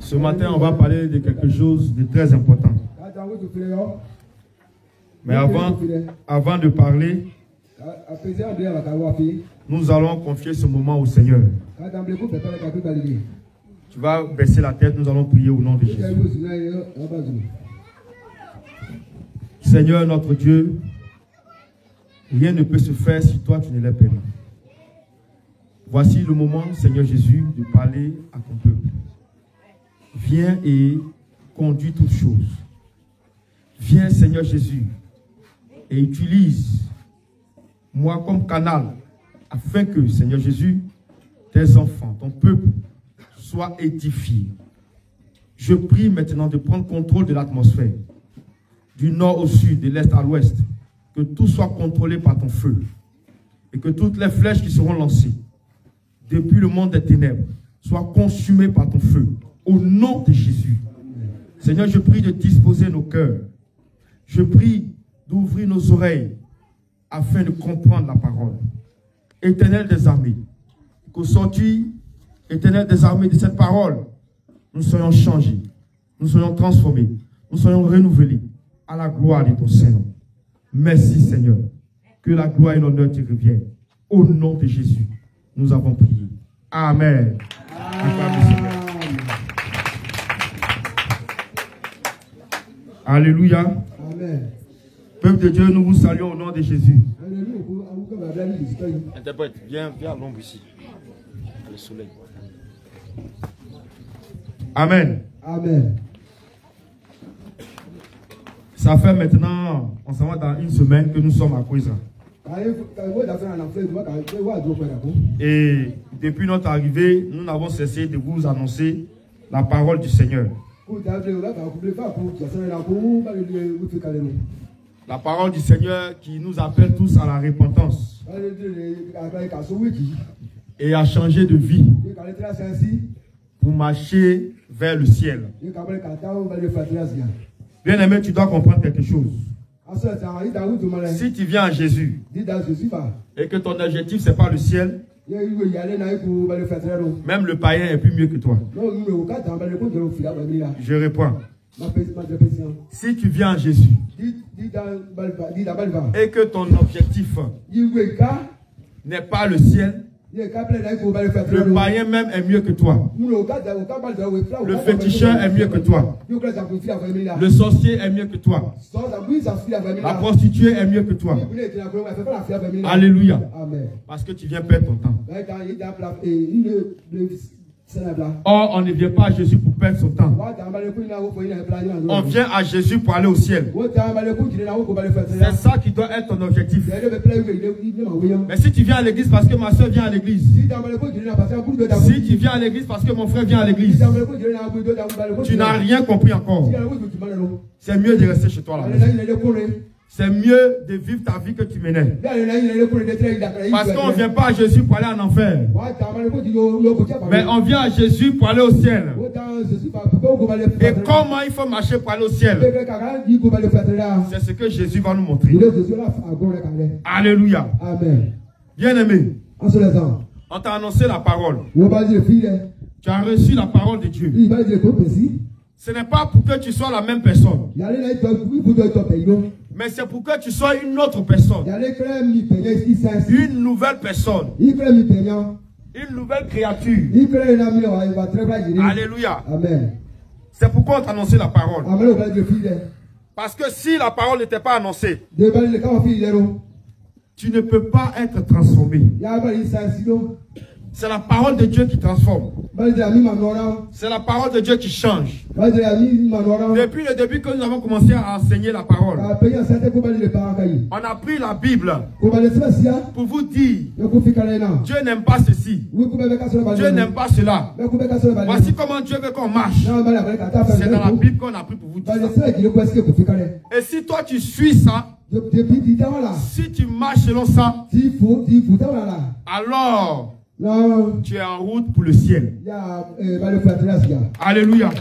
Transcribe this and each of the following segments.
Ce matin, on va parler de quelque chose de très important. Mais avant de parler, nous allons confier ce moment au Seigneur. Tu vas baisser la tête, nous allons prier au nom de Jésus. Seigneur notre Dieu, rien ne peut se faire si toi tu ne l'es pas. Voici le moment, Seigneur Jésus, de parler à ton peuple. Viens et conduis toutes choses. Viens, Seigneur Jésus, et utilise moi comme canal, afin que, Seigneur Jésus, tes enfants, ton peuple, soient édifiés. Je prie maintenant de prendre contrôle de l'atmosphère, du nord au sud, de l'est à l'ouest, que tout soit contrôlé par ton feu, et que toutes les flèches qui seront lancées, depuis le monde des ténèbres, soient consumées par ton feu, au nom de Jésus. Seigneur, je prie de disposer nos cœurs. Je prie d'ouvrir nos oreilles afin de comprendre la parole. Éternel des armées, qu'au sortir, Éternel des armées, de cette parole, nous soyons changés, nous soyons transformés, nous soyons renouvelés à la gloire de ton Saint-Nom. Merci Seigneur, que la gloire et l'honneur te reviennent. Au nom de Jésus, nous avons prié. Amen. Amen. Alléluia. Amen. Peuple de Dieu, nous vous saluons au nom de Jésus. Interprète, viens à l'ombre ici. Le soleil. Amen. Amen. Ça fait maintenant, on s'en va dans une semaine que nous sommes à Kouizra. Et depuis notre arrivée, nous n'avons cessé de vous annoncer la parole du Seigneur. La parole du Seigneur qui nous appelle tous à la repentance et à changer de vie pour marcher vers le ciel. Bien aimé, tu dois comprendre quelque chose. Si tu viens à Jésus et que ton objectif c'est pas le ciel, même le païen est plus mieux que toi. Je réponds. Si tu viens à Jésus et que ton objectif n'est pas le ciel, le païen même est mieux que toi. Le féticheur est mieux que toi. Le sorcier est mieux que toi. La prostituée est mieux que toi. Alléluia. Parce que tu viens perdre ton temps. Or, on ne vient pas à Jésus pour perdre son temps. On vient à Jésus pour aller au ciel. C'est ça qui doit être ton objectif. Mais si tu viens à l'église parce que ma soeur vient à l'église, si tu viens à l'église parce que mon frère vient à l'église, tu n'as rien compris encore. C'est mieux de rester chez toi là. C'est mieux de vivre ta vie que tu menais. Parce qu'on ne vient pas à Jésus pour aller en enfer. Mais on vient à Jésus pour aller au ciel. Et comment il faut marcher pour aller au ciel? C'est ce que Jésus va nous montrer. Alléluia. Amen. Bien aimé, on t'a annoncé la parole. Tu as reçu la parole de Dieu. Ce n'est pas pour que tu sois la même personne. Mais c'est pour que tu sois une autre personne. Une nouvelle personne. Une nouvelle créature. Alléluia. Amen. C'est pourquoi on t'a annoncé la parole. Parce que si la parole n'était pas annoncée, tu ne peux pas être transformé. C'est la parole de Dieu qui transforme. C'est la parole de Dieu qui change. Depuis le début que nous avons commencé à enseigner la parole, on a pris la Bible pour vous dire, Dieu n'aime pas ceci, Dieu n'aime pas cela. Voici comment Dieu veut qu'on marche. C'est dans la Bible qu'on a pris pour vous dire ça. Et si toi tu suis ça, si tu marches selon ça, alors tu es en route pour le ciel. Alléluia.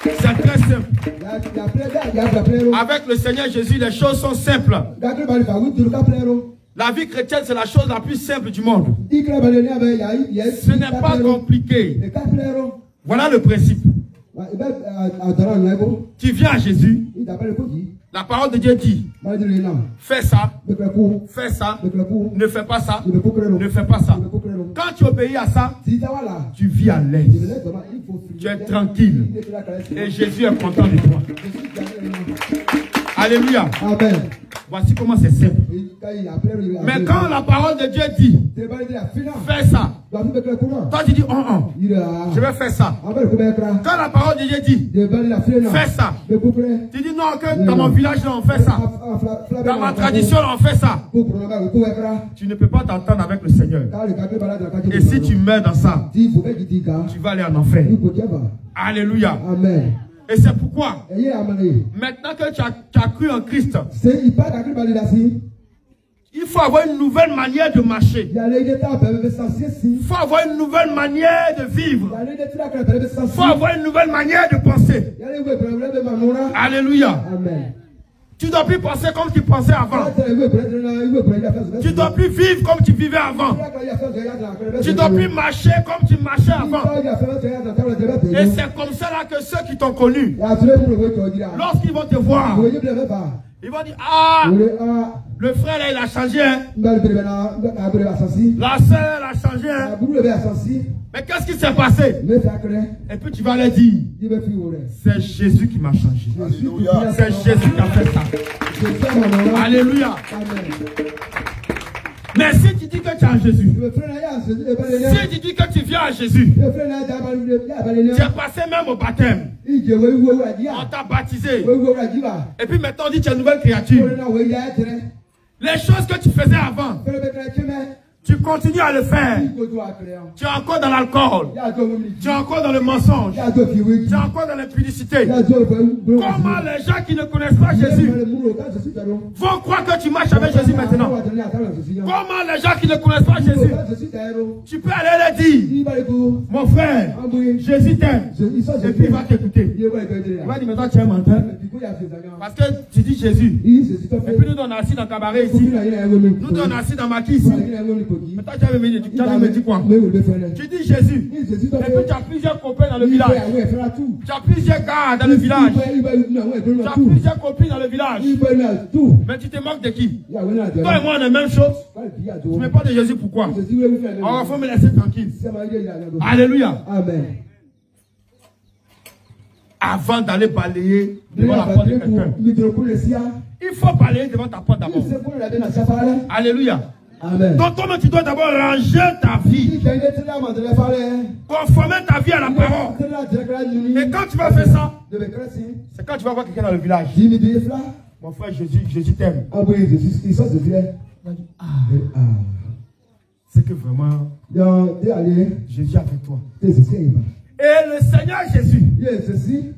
C'est très simple. Avec le Seigneur Jésus, les choses sont simples. La vie chrétienne, c'est la chose la plus simple du monde. Ce n'est pas compliqué. Voilà le principe. Tu viens à Jésus. La parole de Dieu dit, fais ça, fais ça, ne fais pas ça, ne fais pas ça. Quand tu obéis à ça, tu vis à l'aise. Tu es tranquille. Et Jésus est content de toi. Alléluia. Amen. Voici comment c'est simple. Mais quand la parole de Dieu dit, fais ça, toi tu dis, je vais faire ça. Quand la parole de Dieu dit, fais ça, tu dis non, que dans mon village là on fait ça, dans ma tradition là on fait ça. Tu ne peux pas t'entendre avec le Seigneur. Et si tu meurs dans ça, tu vas aller en enfer. Alléluia. Amen. Et c'est pourquoi, maintenant que tu as cru en Christ, il faut avoir une nouvelle manière de marcher. Il faut avoir une nouvelle manière de vivre. Il faut avoir une nouvelle manière de penser. Alléluia. Amen. Tu ne dois plus penser comme tu pensais avant. Tu ne dois plus vivre comme tu vivais avant. Tu ne dois plus marcher comme tu marchais avant. Et c'est comme ça là que ceux qui t'ont connu, lorsqu'ils vont te voir, ils vont dire, ah, le frère là il a changé. Hein? La sœur elle a changé. Hein? Mais qu'est-ce qui s'est passé? Et puis tu vas leur dire, c'est Jésus qui m'a changé. C'est Jésus qui a fait ça. Alléluia. Mais si tu dis que tu es en Jésus, si tu dis que tu viens à Jésus, tu es passé même au baptême, on t'a baptisé, et puis maintenant on dit que tu es une nouvelle créature. Les choses que tu faisais avant, tu continues à le faire. Tu es encore dans l'alcool. Tu es encore dans le mensonge. Tu es encore dans l'impudicité. Comment les gens qui ne connaissent pas Jésus vont croire que tu marches avec Jésus maintenant? Comment les gens qui ne connaissent pas Jésus, tu peux aller leur dire, mon frère, Jésus t'aime. Et puis il va t'écouter. Il va dire, mais toi tu es un menteur. Parce que tu dis Jésus. Et puis nous on est assis dans le cabaret ici. Nous on est assis dans Maquis ici. Mais toi, tu as me dit quoi? Tu dis Jésus. Et puis tu as plusieurs copains dans le village. Tu as plusieurs gars dans le village. Tu as plusieurs copines dans le village. Mais tu te moques de qui? Toi et moi, on est la même chose. Tu ne mets pas de Jésus, pourquoi? Alors, il faut me laisser tranquille. Alléluia. Amen. Avant d'aller balayer devant la porte de quelqu'un, il faut balayer devant ta porte d'abord. Alléluia. Amen. Donc, comment tu dois d'abord ranger ta vie, conformer ta vie à la parole. Et quand tu vas faire ça, c'est quand tu vas voir quelqu'un dans le village. Mon frère, Jésus t'aime. C'est que vraiment, Jésus est avec toi. Et le Seigneur Jésus,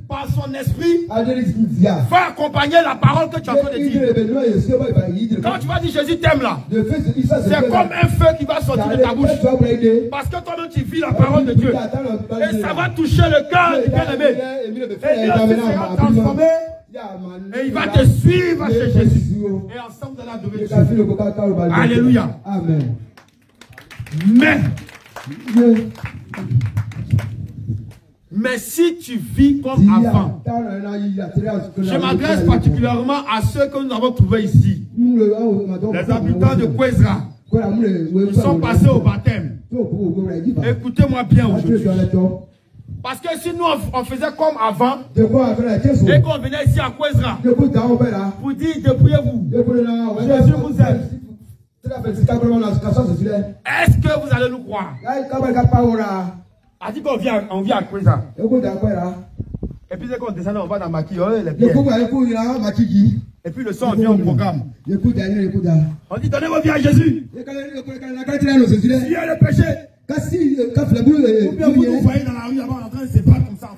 par son esprit, va accompagner la parole que tu es en train de dire. Quand tu vas dire Jésus t'aime là, c'est comme un feu qui va sortir de ta bouche. Parce que toi-même tu vis la parole de Dieu. Et ça va toucher le cœur du bien-aimé. Et Dieu sera transformé. Et il va te suivre chez Jésus. Et ensemble de l'adorer Dieu. Alléluia. Amen. Mais si tu vis comme avant, je m'adresse particulièrement à ceux que nous avons trouvés ici, les habitants de Kwezra, qui sont passés au baptême. Écoutez-moi bien aujourd'hui. Parce que si nous on faisait comme avant, et qu'on venait ici à Kwezra, pour dire débrouillez-vous, Jésus vous aime. Est-ce que vous allez nous croire? A dit qu'on vient à Kwezra. Et puis dès qu'on descend, on va dans Maquis, les pierres. Et puis le soir, on vient au programme. On dit, donnez vos vies à Jésus. Il y a le péché. Ou bien vous nous voyez dans la rue, avant, en train de se battre comme ça.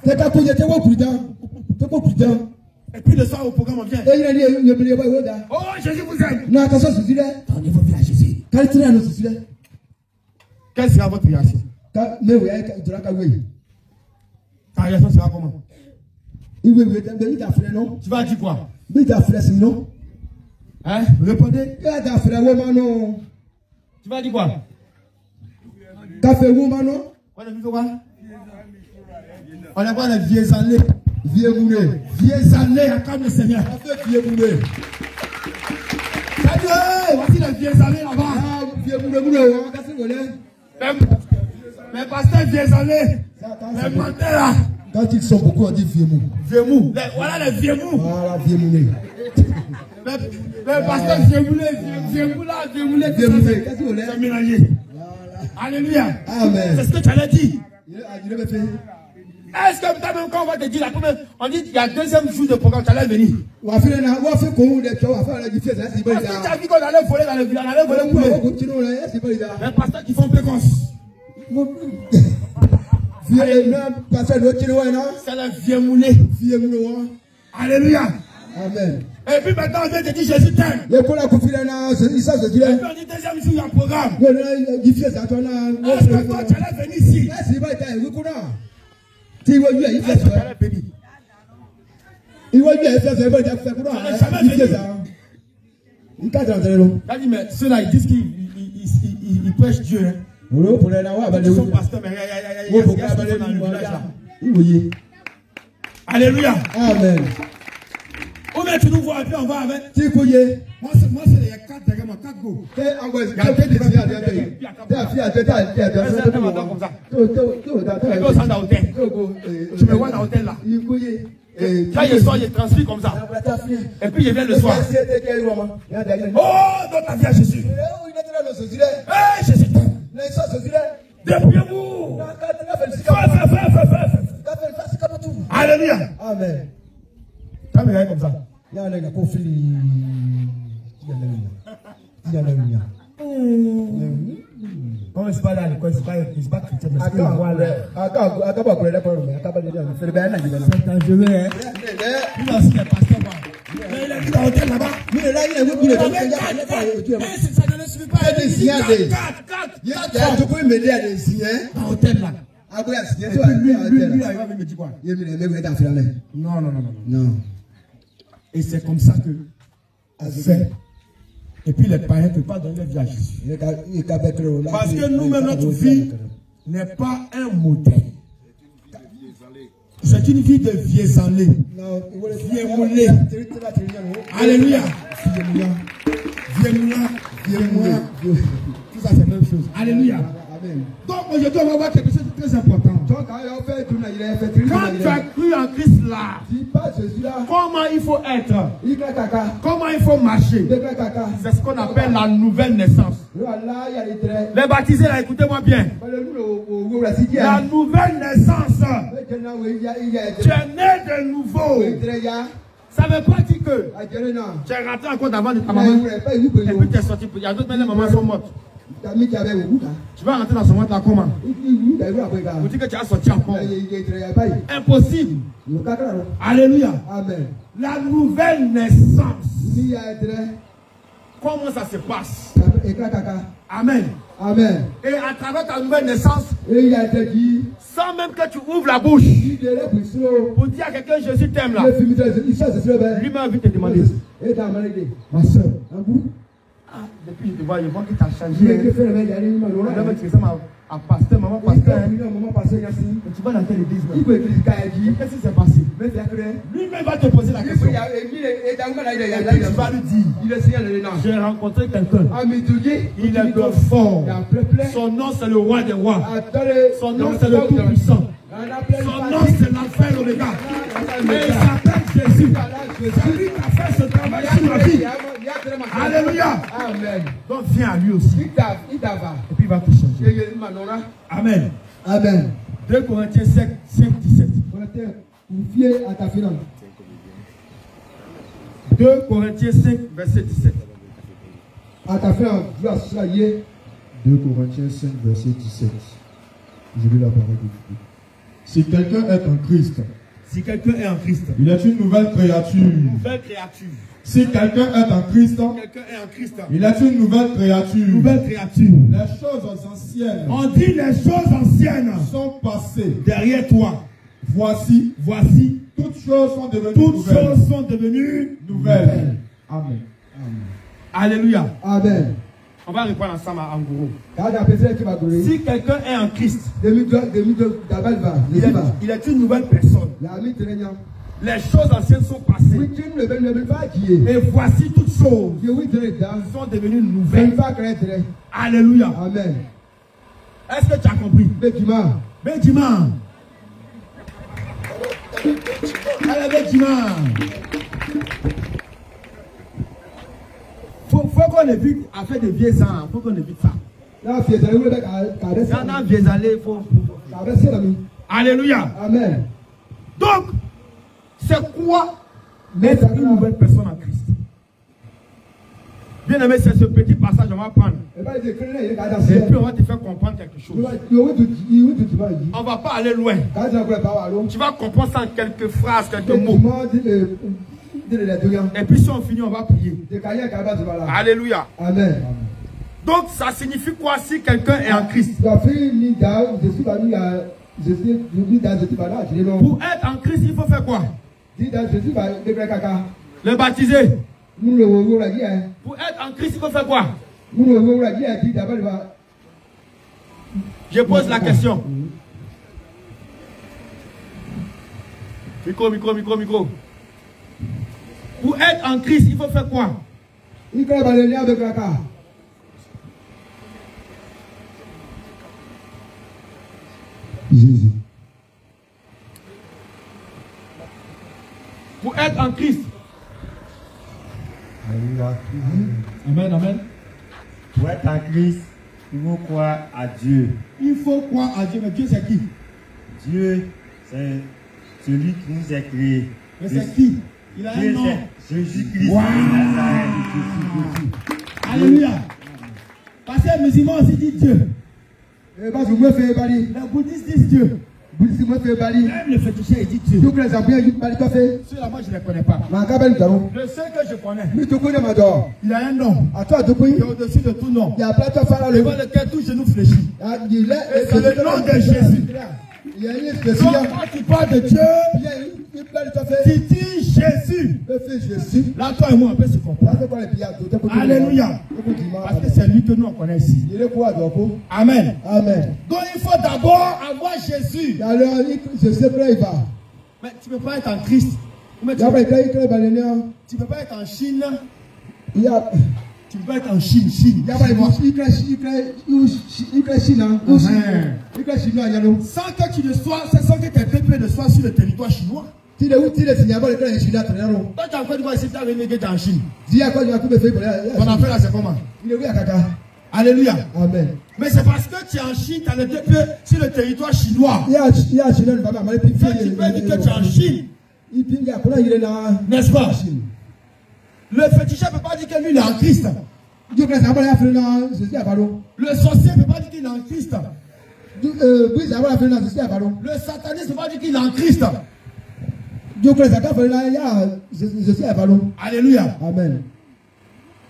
Et puis le soir, au programme, on vient. Oh, Jésus vous aime. Donnez vos vies à Jésus. Quelle sera votre réaction? Ta réaction sera comment? Tu vas dire quoi? Hein? Répondez. Tu vas dire quoi? On a quoi les vieux années? Vieux moulé. Vieux années, acclame le Seigneur. Vieux moulé. Voici les vieux années là-bas. Vieux moulé. Mais pasteur vieux années. Mais mentez là. Quand ils sont beaucoup, on dit vieux mou. Vieux mou. Voilà les vieux mou. Voilà, vieux moulé. Mais pasteur vieux moulé, vieux moulé, vieux moulé. Vieux moulé. Qu'est-ce que vous voulez? C'est mélangé. Alléluia. Amen. C'est ce que tu allais dire. Est-ce que même quand on va te dire la première, on dit qu'il y a deuxième jour de programme, tu allais venir. Parce que tu as vu qu'on allait voler dans le village, on allait voler poulet. Les pasteurs qui font péconce. C'est le vieux moulé. Alléluia. Amen. Et puis maintenant, on vient te dire Jésus t'aime. Et puis on dit deuxième jour, il y a un programme. Est-ce que toi, tu allais venir ici? Il va lui faire ça. Il va lui faire ça. Il va lui mais ceux-là, ils disent qu'ils prêchent Dieu. Ils sont pasteurs, mais il y a dans le village là. Alléluia. Amen. Où tu nous vois et puis on va avec. Moi, c'est les 4 derrière moi, 4 go. Tu me vois dans l'hôtel là. Quand je sors, je transfère comme ça. Et puis je viens le soir. Oh, dans ta vie à Jésus. Eh, Jésus. Dépouillez-vous. Alléluia. Amen. Quand il y a comme ça. Il y a un conflit. Il y a un quand je parle à l'école, c'est pas chrétien, mais c'est dangereux. Il a aussi des pasteurs. Mais il a dit dans l'hôtel là-bas. Ça ne le suffit pas. Il y a des signes. Tu peux m'aider à des signes. Dans l'hôtel là. Et puis lui, il va me dire quoi? Non. Et c'est comme ça que on fait. Et puis les païens ne peuvent pas donner leur vie à Jésus. Parce que nous-mêmes, notre vie n'est pas un modèle. C'est une vie de vieux années. Vieux moulé. Alléluia. Vieux moulé. Tout ça, c'est la même chose. Alléluia. Donc aujourd'hui, on va voir quelque chose de très important. Quand tu as cru en Christ là, comment il faut être, comment il faut marcher, c'est ce qu'on appelle la nouvelle naissance. Les baptisés là, écoutez-moi bien. La nouvelle naissance. Tu es né de nouveau. Ça ne veut pas dire que tu es rentré encore d'avant de ta maman et puis tu es sorti. Il y a d'autres, mais les mamans sont mortes. Tu vas rentrer dans ce monde là comment? Vous dites que tu as sorti encore. Impossible. Alléluia. Amen. La nouvelle naissance. Comment ça se passe? Amen. Amen. Et à travers ta nouvelle naissance, sans même que tu ouvres la bouche pour dire à quelqu'un Jésus t'aime là, lui m'a envie de te demander. Ma soeur, depuis que je te vois, je vois que tu as changé. À pasteur, maman pasteur. Tu vas dans quelle église? Qu'est-ce qui s'est passé? Lui-même va te poser la question. Et puis tu vas lui dire, j'ai rencontré quelqu'un. Il est de fort. Son nom c'est le roi des rois. Son nom c'est le tout-puissant. Son nom c'est l'alpha et l'oméga. Et il s'appelle Jésus. C'est lui qui a fait ce travail sur ma vie. Alléluia. Amen. Donc viens à lui aussi. Et puis il va te changer. Amen. Amen. 2 Corinthiens 5, 17. 2 Corinthiens 5, verset 17. 2 Corinthiens 5, verset 17. Je lis la parole de Dieu. Si quelqu'un est en Christ, il est une nouvelle créature. Si quelqu'un est en Christ, il est une nouvelle créature. Les choses anciennes. On dit les choses anciennes sont passées derrière toi. Voici. Toutes choses sont devenues nouvelles. Amen. Alléluia. Amen. On va répondre ensemble en gros. Si quelqu'un est en Christ, il est une nouvelle personne. Les choses anciennes sont passées. Et voici toutes choses sont devenues nouvelles. Alléluia. Amen. Est-ce que tu as compris? Bédima. Allez, Bédima. Faut qu'on évite à faire des vieux ans. Faut qu'on évite ça. Alléluia. Amen. Donc, c'est quoi être une nouvelle personne en Christ? Bien aimé, c'est ce petit passage qu'on va prendre. Et puis on va te faire comprendre quelque chose. On ne va pas aller loin. Tu vas comprendre ça en quelques phrases, quelques mots. Et puis si on finit, on va prier. Alléluia. Amen. Donc ça signifie quoi si quelqu'un est en Christ? Pour être en Christ, il faut faire quoi? Le baptiser. Pour être en Christ, il faut faire quoi? Je pose la question. Micro. Pour être en Christ, il faut faire quoi? Jésus. Pour être en Christ. Amen, amen. Pour être en Christ, il faut croire à Dieu. Il faut croire à Dieu. Mais Dieu, c'est qui? Dieu, c'est celui qui nous a créés. Mais c'est qui? Il a un nom. Jésus-Christ. Wow. Alléluia. Parce que les musulmans aussi disent Dieu. Les bouddhistes disent Dieu. Même le féticheur il dit Dieu. Ceux-là, moi je ne les connais pas. Le seul que je connais, il a un nom. Il est au-dessus de tout nom. Devant lequel tout genou fléchit. Et c'est le nom de Jésus. Donc quand tu parles de Dieu, tu dis Jésus. Là, toi et moi, on peut se comprendre. Alléluia. Parce que c'est lui que nous on connaît ici. Amen. Amen. Donc il faut d'abord avoir Jésus. Mais tu ne peux pas être en Christ. Tu ne peux pas être en Chine. Tu ne peux pas être en Chine. Sans que tu ne sois, sans que tes peuples ne soient sur le territoire chinois. Toi, tu as encore dit ici, tu as renégé en Chine. Ton affaire là, c'est comment? Alléluia. Amen. Mais c'est parce que tu es en Chine, tu as le peuple sur le territoire chinois. Que tu peux dire que tu es en Chine. N'est-ce pas? Le féticheur ne peut pas dire que lui il est en Christ. Le sorcier ne peut pas dire qu'il est en Christ. Le sataniste ne peut pas dire qu'il est en Christ. Alléluia. Amen.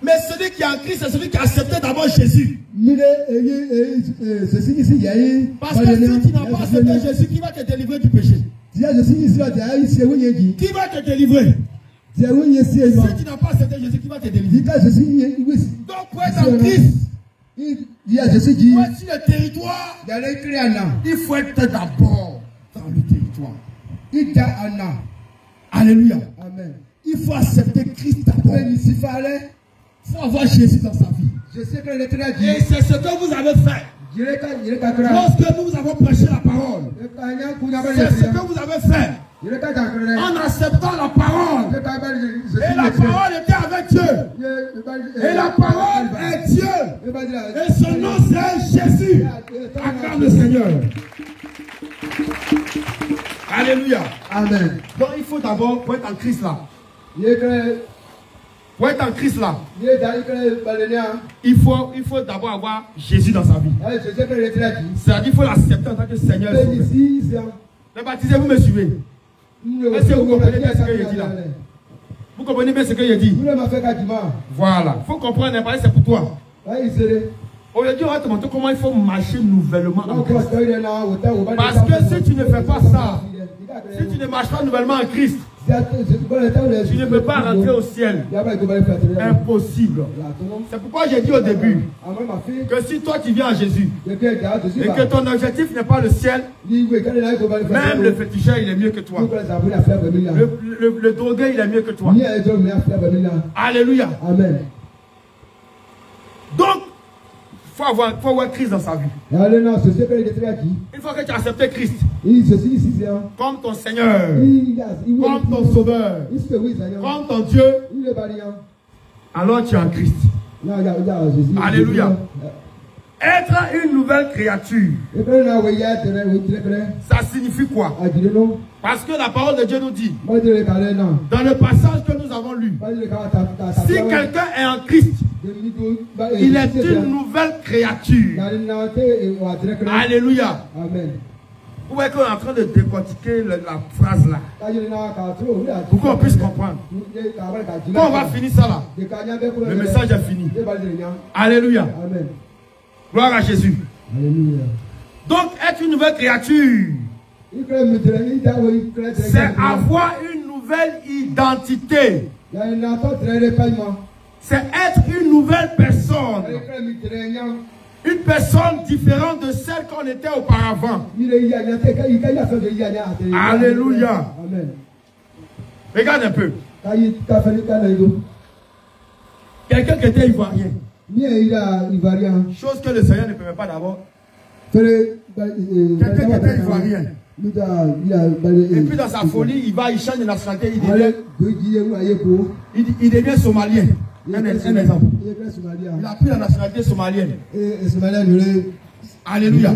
Mais celui qui est en Christ, c'est celui qui a accepté d'abord Jésus. Parce que si tu n'as pas accepté Jésus, qui va te délivrer du péché? Qui va te délivrer? Si tu n'as pas accepté Jésus, qui va te délivrer? Donc pour être en Christ, pour être sur le territoire, il faut être d'abord dans le territoire. Alléluia. Amen. Il faut accepter Christ d'abord. Il faut avoir Jésus dans sa vie. Et c'est ce que vous avez fait. Lorsque nous avons prêché la parole, c'est ce que vous avez fait. En acceptant la parole. Et la parole était avec Dieu. Et la parole est Dieu. Et son nom c'est Jésus. Acclame le Seigneur. Alléluia. Amen. Donc il faut d'abord, pour être en Christ là. Pour être en Christ là, il faut d'abord avoir Jésus dans sa vie. C'est-à-dire qu'il faut l'accepter en tant que Seigneur. Le baptisé, vous me suivez? Est-ce que vous comprenez bien ce que je dis là? Vous comprenez bien ce que je dis? Voilà. Il faut comprendre, c'est pour toi. Aujourd'hui, on va te montrer comment il faut marcher nouvellement en Christ. Parce que si tu ne fais pas ça, si tu ne marches pas nouvellement en Christ, Tu ne peux pas rentrer au ciel. Impossible. C'est pourquoi j'ai dit au début que si toi tu viens à Jésus et que ton objectif n'est pas le ciel, même le féticheur il est mieux que toi. Le drogué il est mieux que toi. Alléluia. Amen. Donc, il faut avoir Christ dans sa vie. Une fois que tu as accepté Christ comme ton Seigneur, comme ton Sauveur, comme ton Dieu, alors tu es en Christ. Alléluia. Être une nouvelle créature, ça signifie quoi? Parce que la parole de Dieu nous dit, dans le passage que nous avons lu, si quelqu'un est en Christ, il est une nouvelle créature. Alléluia. Amen. Vous voyez qu'on est en train de décortiquer la phrase là, pour qu'on puisse comprendre. Quand on va finir ça là, le message est fini. Alléluia. Amen. Gloire à Jésus. Alléluia. Donc, être une nouvelle créature, c'est avoir une nouvelle identité. C'est être une nouvelle personne. Une personne différente de celle qu'on était auparavant. Alléluia. Amen. Regarde un peu. Quelqu'un qui était ivoirien. Chose que le Seigneur ne permet pas d'abord. Quelqu'un qui était ivoirien. Et puis dans sa folie, il change de nationalité. Il devient somalien. Un exemple. Il a pris la nationalité somalienne. Alléluia.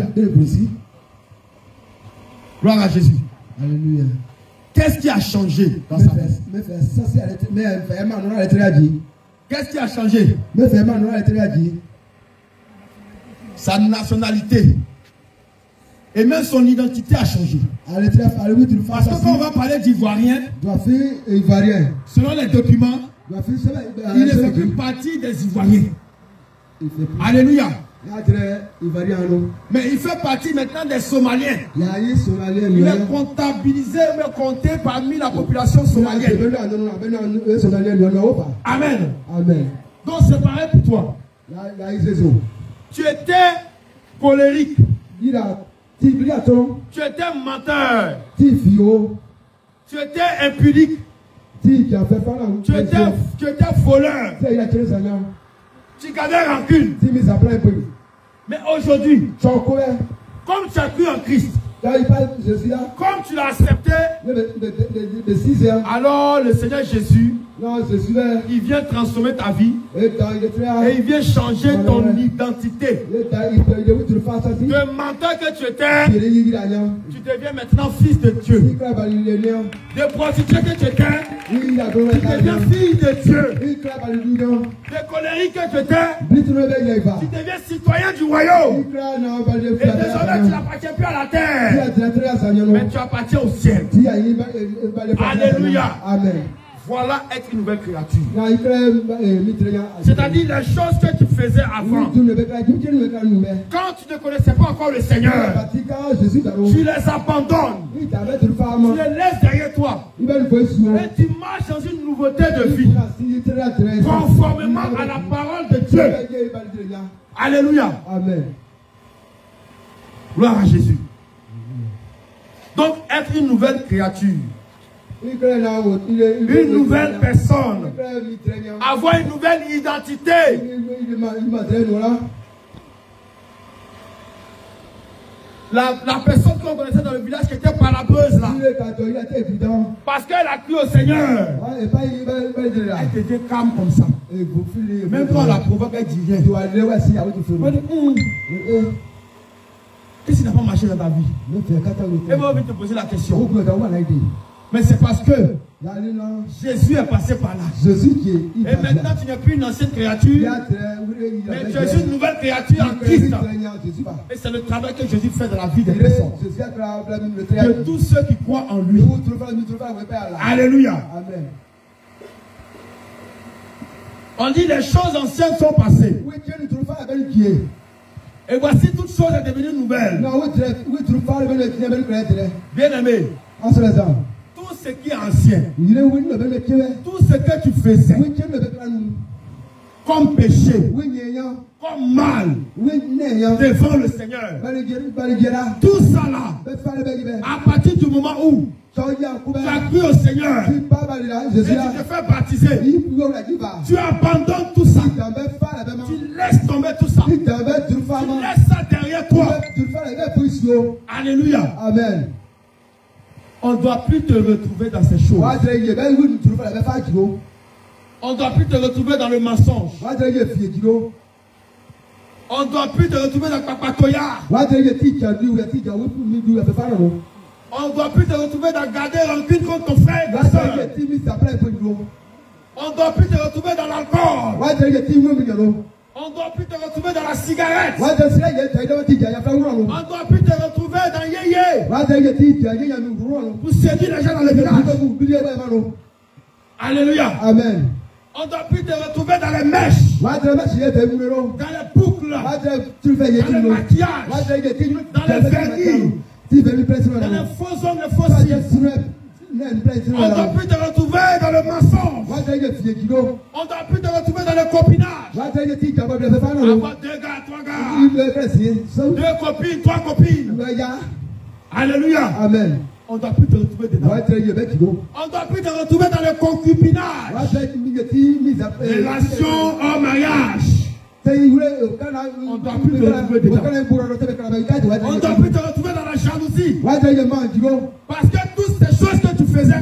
Gloire à Jésus. Alléluia. Qu'est-ce qui a changé dans sa vie? Qu'est-ce qui a changé? Sa nationalité. Et même son identité a changé. Parce que quand on va parler d'Ivoirien, selon les documents, il ne fait plus partie des Ivoiriens. Alléluia. Mais il fait partie maintenant des Somaliens. Il est comptabilisé, mais compté parmi la population somalienne. Amen. Amen. Donc c'est pareil pour toi. Tu étais colérique. Tu étais menteur. Tu étais impudique. Tu étais voleur. Tu gardais rancune. Mais aujourd'hui, comme tu as cru en Christ, comme tu l'as accepté, alors le Seigneur Jésus, il vient transformer ta vie et il vient changer ton identité. De menteur que tu étais, tu deviens maintenant fils de Dieu. De prostituée que tu étais, tu deviens fille de Dieu. De colérique que tu étais, tu deviens citoyen du royaume. Et désormais tu n'appartiens plus à la terre, mais tu appartiens au ciel. Alléluia. Amen. Voilà être une nouvelle créature. C'est-à-dire les choses que tu faisais avant. Quand tu ne connaissais pas encore le Seigneur, tu les abandonnes. Tu les laisses derrière toi. Et tu marches dans une nouveauté de vie. Conformément à la parole de Dieu. Alléluia. Amen. Gloire à Jésus. Donc être une nouvelle créature. Une nouvelle personne. Avoir une nouvelle identité. La personne qu'on connaissait dans le village qui était palabeuse là. Parce qu'elle a cru au Seigneur. Elle était calme comme ça. Même quand on la provoque, elle dit rien. Qu'est-ce qui n'a pas marché dans ta vie? Elle va te poser la question. Mais c'est parce que Jésus est passé par là. Et maintenant tu n'es plus une ancienne créature, mais tu es une nouvelle créature en Christ. Et c'est le travail que Jésus fait dans la vie des personnes. De tous ceux qui croient en lui. Alléluia. On dit les choses anciennes sont passées. Et voici toute chose est devenue nouvelle. Bien aimé. Tout ce qui est ancien, tout ce que tu faisais, comme péché, comme mal, devant le Seigneur, tout ça là, à partir du moment où tu as cru au Seigneur et tu te fais baptiser, tu abandonnes tout ça, tu laisses tomber tout ça, tu laisses ça derrière toi. Alléluia. Amen. On ne doit plus te retrouver dans ces choses. On ne doit plus te retrouver dans le mensonge. On ne doit plus te retrouver dans le papatoya. On ne doit plus te retrouver dans garder rancune contre ton frère et ta soeur. On ne doit plus te retrouver dans l'alcool. On ne doit plus te retrouver dans la cigarette. On ne doit plus te retrouver dans yéyé. Pour séduire les gens dans le village. Alléluia. Amen. On ne doit plus te retrouver dans les mèches, dans les boucles, dans le maquillage, dans les vernis, dans les faux hommes, les faux cils. On ne doit plus te retrouver dans le mensonge. On ne doit plus te retrouver dans le copinage. Avoir 2 gars, 3 gars, 2 copines, 3 copines. Alléluia. Amen. On ne doit plus te retrouver dedans. On ne doit plus te retrouver dans le concubinage. Relation hors mariage. On ne doit plus te retrouver dedans. On ne doit plus te retrouver dans la jalousie. Parce que toutes ces choses que tu faisais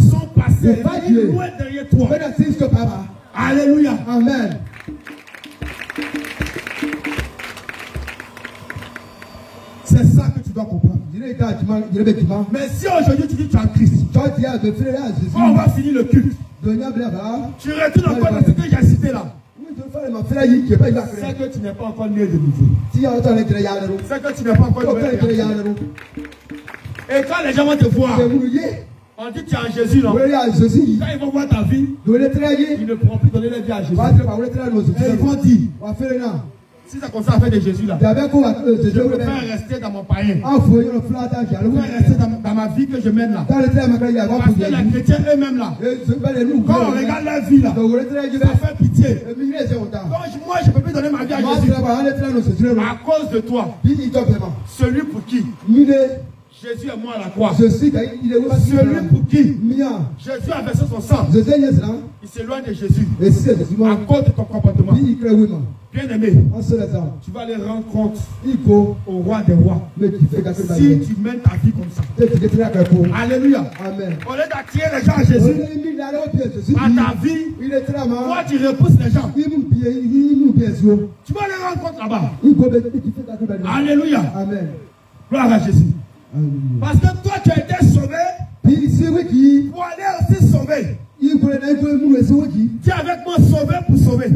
sont passées loin derrière toi. Alléluia. Amen. C'est ça que tu dois comprendre. Mais si aujourd'hui tu dis que tu es en Christ, on va finir le culte. Tu retournes encore dans ce que j'ai cité là. C'est que tu n'es pas encore né de nouveau. C'est que tu n'es pas encore né de nouveau. Et quand les gens vont te voir, on dit que tu es en Jésus là. Quand ils vont voir ta vie, ils ne pourront plus donner la vie à Jésus. Et ils vont dire, si ça commence à faire de Jésus là, je préfère rester dans mon païen. Je préfère rester dans ma vie que je mène là. Parce que les chrétiens eux-mêmes là, quand on regarde leur vie là, ça fait pitié. Donc moi je ne peux plus donner ma vie à Jésus. À cause de toi, celui pour qui Jésus est mort à la croix. Celui pour qui Jésus a versé son sang, il s'éloigne de Jésus à cause de ton comportement. Bien aimé, tu vas aller rendre compte au roi des rois si tu mènes ta vie comme ça. Alléluia. Amen. Au lieu d'attirer les gens à Jésus, à ta vie, toi tu repousses les gens. Tu vas aller rendre compte là-bas. Alléluia. Amen. Gloire à Jésus. Amen. Parce que toi tu as été sauvé pour aller aussi sauver. Dis avec moi, sauver pour sauver.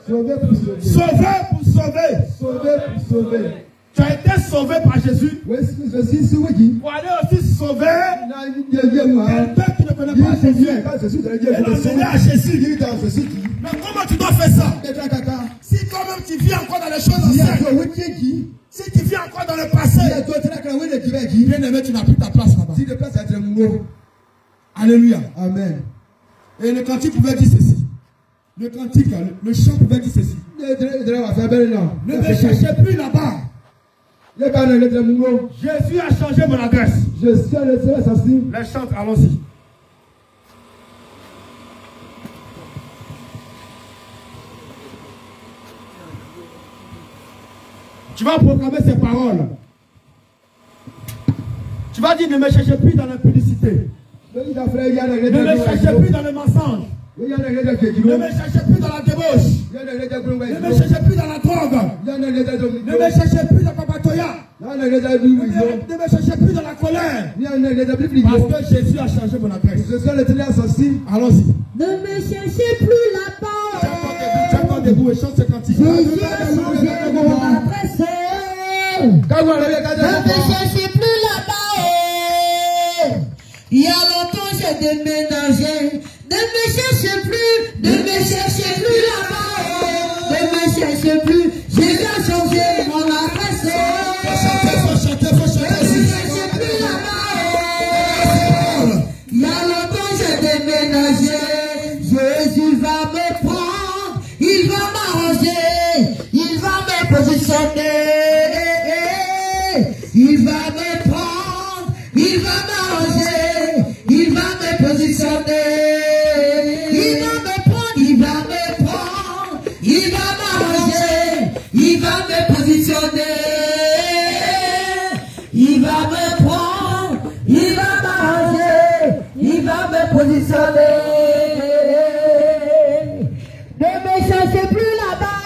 Sauver pour sauver. Tu as été sauvé par Jésus pour aller aussi sauver quelqu'un qui ne connaît pas Jésus et l'emmener à Jésus. Mais comment tu dois faire ça? Si toi-même tu vis encore dans les choses anciennes, si tu vis encore dans le passé, bien aimé, tu n'as plus ta place là-bas. Alléluia. Amen. Et le cantique pouvait dire ceci. Le cantique, le chant pouvait dire ceci. Ne me cherchez plus là-bas. Jésus a changé mon adresse. Les chants, allons-y. Tu vas proclamer ces paroles. Tu vas dire, ne me cherchez plus dans l'impudicité. Ne me cherchez plus dans le mensonge. Ne me cherchez plus dans la débauche. Ne me cherchez plus dans la drogue. Ne me cherchez plus dans la papatoya. Ne me cherchez plus dans la colère. Parce que Jésus a changé mon adresse. Allons-y. Ne me cherchez plus là-bas. Tu attends debout et chante ce cantique. Jésus a changé mon adresse. Ne me cherchez plus là-bas. Il y a longtemps j'ai déménagé. Ne me cherchez plus. Ne me cherchez plus là-bas. Ne me cherchez plus. Jésus a changé mon adresse. Faut chanter. Ne me cherchez plus là-bas. va me prendre, il va m'arranger, il va me positionner. Ne me cherchez plus là-bas,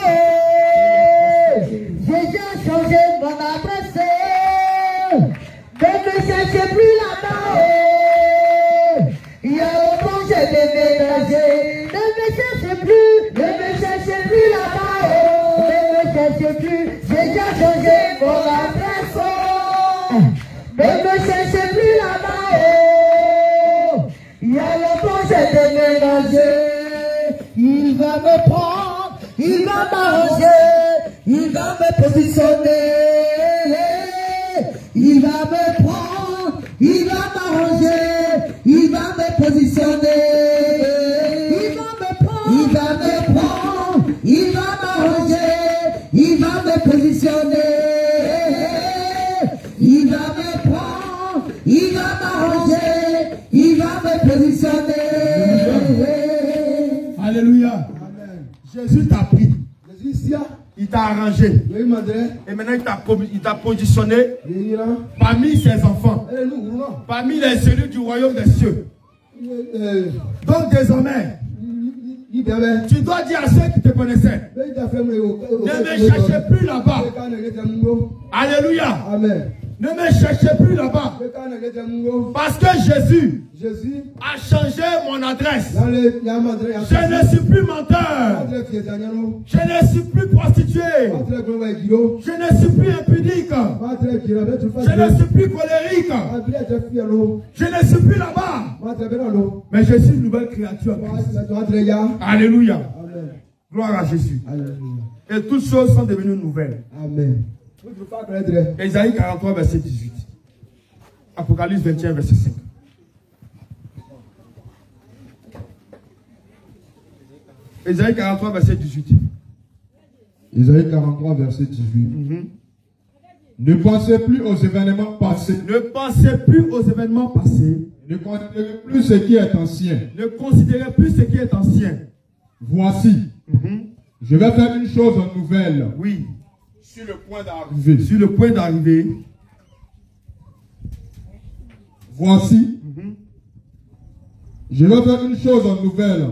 j'ai déjà changé mon adresse. Ne me cherchez plus là-bas, il y a longtemps j'ai déménagé. Ne me cherchez plus là-bas, ne me cherchez plus, j'ai déjà changé mon adresse. Ne me cherchez plus là-bas, il y a longtemps j'ai déménagé. Il va me prendre, il va m'arranger, il va me positionner. Il va me prendre, il va m'arranger, il va me positionner. Il va me prendre, il va me prendre, il va m'arranger, il va me positionner. Il va me prendre, il va m'arranger, il va me positionner. Alléluia. Amen. Jésus t'a pris. Il t'a arrangé. Et maintenant il t'a positionné parmi ses enfants. Parmi les élus du royaume des cieux. Donc désormais, tu dois dire à ceux qui te connaissaient, ne me cherchez plus là-bas. Alléluia. Amen. Ne me cherchez plus là-bas. Parce que Jésus a changé mon adresse. Je ne suis plus menteur. Je ne suis plus prostitué. Je ne suis plus impudique. Je ne suis plus colérique. Je ne suis plus là-bas. Mais je suis une nouvelle créature. Alléluia. Gloire à Jésus. Et toutes choses sont devenues nouvelles. Amen. Ésaïe 43, verset 18. Apocalypse 21, verset 5. Ésaïe 43, verset 18. Ésaïe 43, verset 18. Ne pensez plus aux événements passés. Ne pensez plus aux événements passés. Ne considérez plus ce qui est ancien. Ne considérez plus ce qui est ancien. Voici, je vais faire une chose nouvelle. Oui. Sur le point d'arriver. Sur le point d'arriver. Voici, je vais faire une chose nouvelle.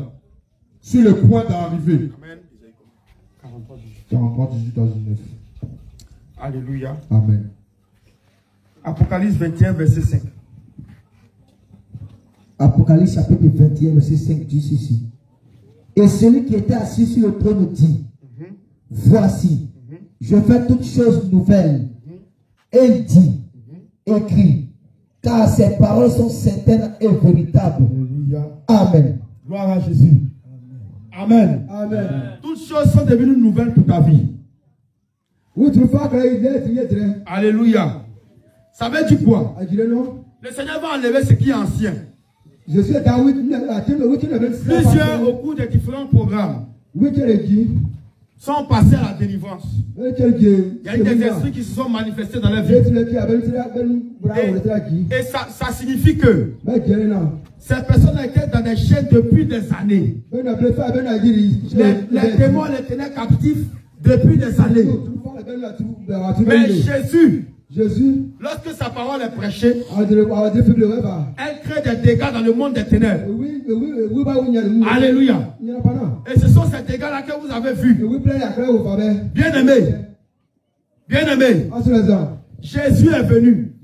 Sur le point d'arriver. Amen. 43, 18 à 19. Alléluia. Amen. Apocalypse 21, verset 5. Apocalypse chapitre 21, verset 5 dit ceci. Et celui qui était assis sur le trône dit, voici, je fais toutes choses nouvelles. Et dit, écrit, car ces paroles sont certaines et véritables. Alléluia. Amen. Gloire à Jésus. Amen. Amen. Toutes choses sont devenues nouvelles pour ta vie. Alléluia. Ça veut dire quoi? Le Seigneur va enlever ce qui est ancien. Plusieurs au cours des différents programmes sont passés à la délivrance. Il y a eu des esprits qui se sont manifestés dans leur vie. Et ça signifie que ces personnes étaient dans des chaînes depuis des années. Les démons les tenaient captifs depuis des années. Mais Jésus, lorsque sa parole est prêchée, elle crée des dégâts dans le monde des ténèbres. Alléluia. Et ce sont ces dégâts-là que vous avez vus. Bien-aimés, Jésus est venu.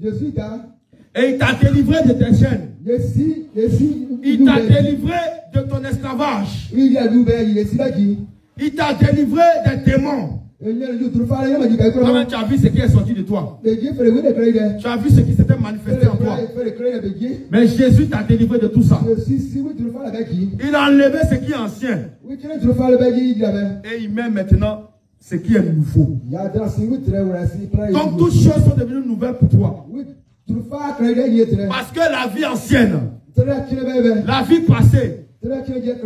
Et il t'a délivré de tes chaînes. Il t'a délivré de ton esclavage. Il t'a délivré des démons. Quand tu as vu ce qui est sorti de toi, tu as vu ce qui s'était manifesté en toi. Mais Jésus t'a délivré de tout ça. Il a enlevé ce qui est ancien. Et il met maintenant ce qui est nouveau. Donc toutes choses sont devenues nouvelles pour toi. Parce que la vie ancienne, la vie passée,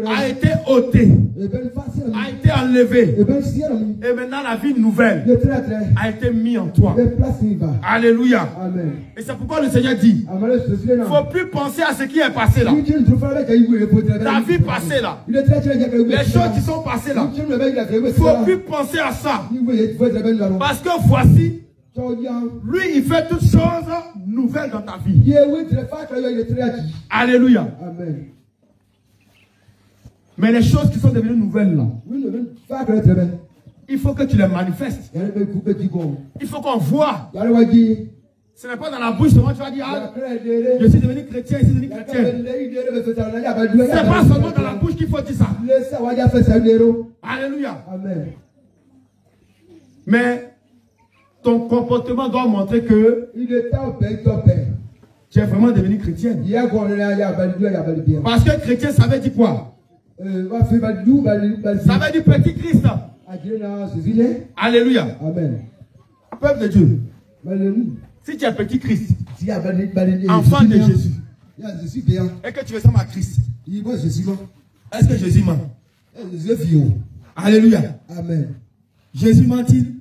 a été ôtée, a été enlevée. Et maintenant la vie nouvelle a été mise en toi. Alléluia. Et c'est pourquoi le Seigneur dit, il ne faut plus penser à ce qui est passé là. La vie passée là, les choses qui sont passées là, il ne faut plus penser à ça. Parce que voici, Lui, il fait toutes choses nouvelles dans ta vie. Alléluia. Amen. Mais les choses qui sont devenues nouvelles là, il faut que tu les manifestes. Il faut qu'on voit. Ce n'est pas dans la bouche seulement tu vas dire, ah, je suis devenu chrétien, je suis devenu chrétien. Ce n'est pas seulement dans la bouche qu'il faut dire ça. Alléluia. Amen. Mais ton comportement doit montrer que tu es vraiment devenu chrétien. Parce que chrétien, ça veut dire quoi? Ça veut dire petit Christ. Alléluia. Amen. Peuple de Dieu. Si tu es petit Christ, enfant de Jésus, et que tu ressembles à Christ, est-ce que Jésus ment? Alléluia. Amen. Jésus ment-il?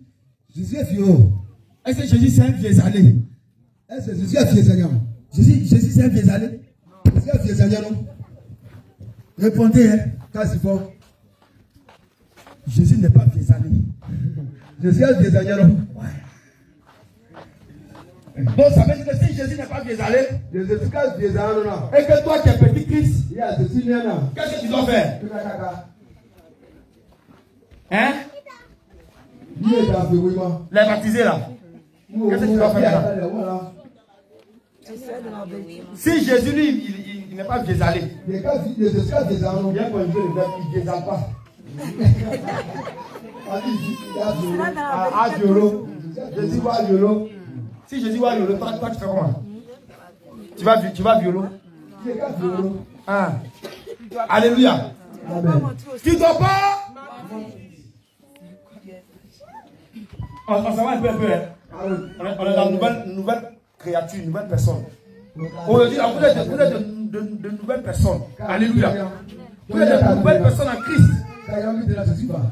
Est-ce que Jésus c'est un vieux allé? Jésus c'est un vieux allé? Répondez, hein. Jésus n'est pas vieux allé. Jésus est vieux allé. Donc ça veut dire que si Jésus n'est pas vieux allé, et que toi tu es petit Christ, qu'est-ce que tu dois faire? Hein? Les baptiser là. Qu'est-ce que tu dois faire là? Si Jésus lui, il n'est pas vieux allé, il vient pour Dieu, il ne vieux pas. Jésus va violo. Si Jésus va violo, toi tu fais comment? Tu vas violo. Ah. Alléluia. Amen. Tu ne dois pas. On s'en va un peu. Hein. On est dans une nouvelle créature, une nouvelle personne. Aujourd'hui, vous êtes de nouvelles personnes. Alléluia. Vous êtes de nouvelles personnes en Christ.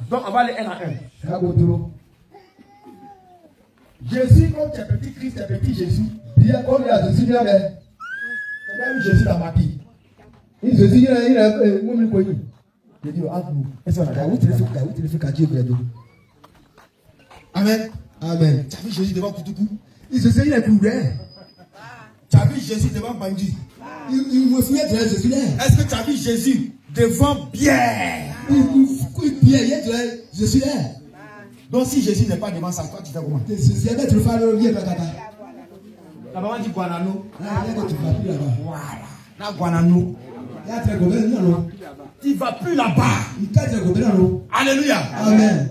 Donc on va aller un à un. Jésus, comme tu es petit Christ, tu es petit Jésus. Bien comme il y a Jésus, il y a Jésus dans ma vie. Jésus, il a je dis, est-ce qu'on a Amen. Amen. Tu as vu Jésus devant Koutoukou? Il se sait, il est couvert. Tu as vu Jésus devant Bandit? Il me fouillait de Jésus. Est-ce que tu as vu Jésus devant Pierre? Je suis là. Donc si Jésus n'est pas devant ça, toi tu fais comment? La maman dit Guanano. Voilà. Guanano. Tu ne vas plus là-bas. Alléluia. Amen.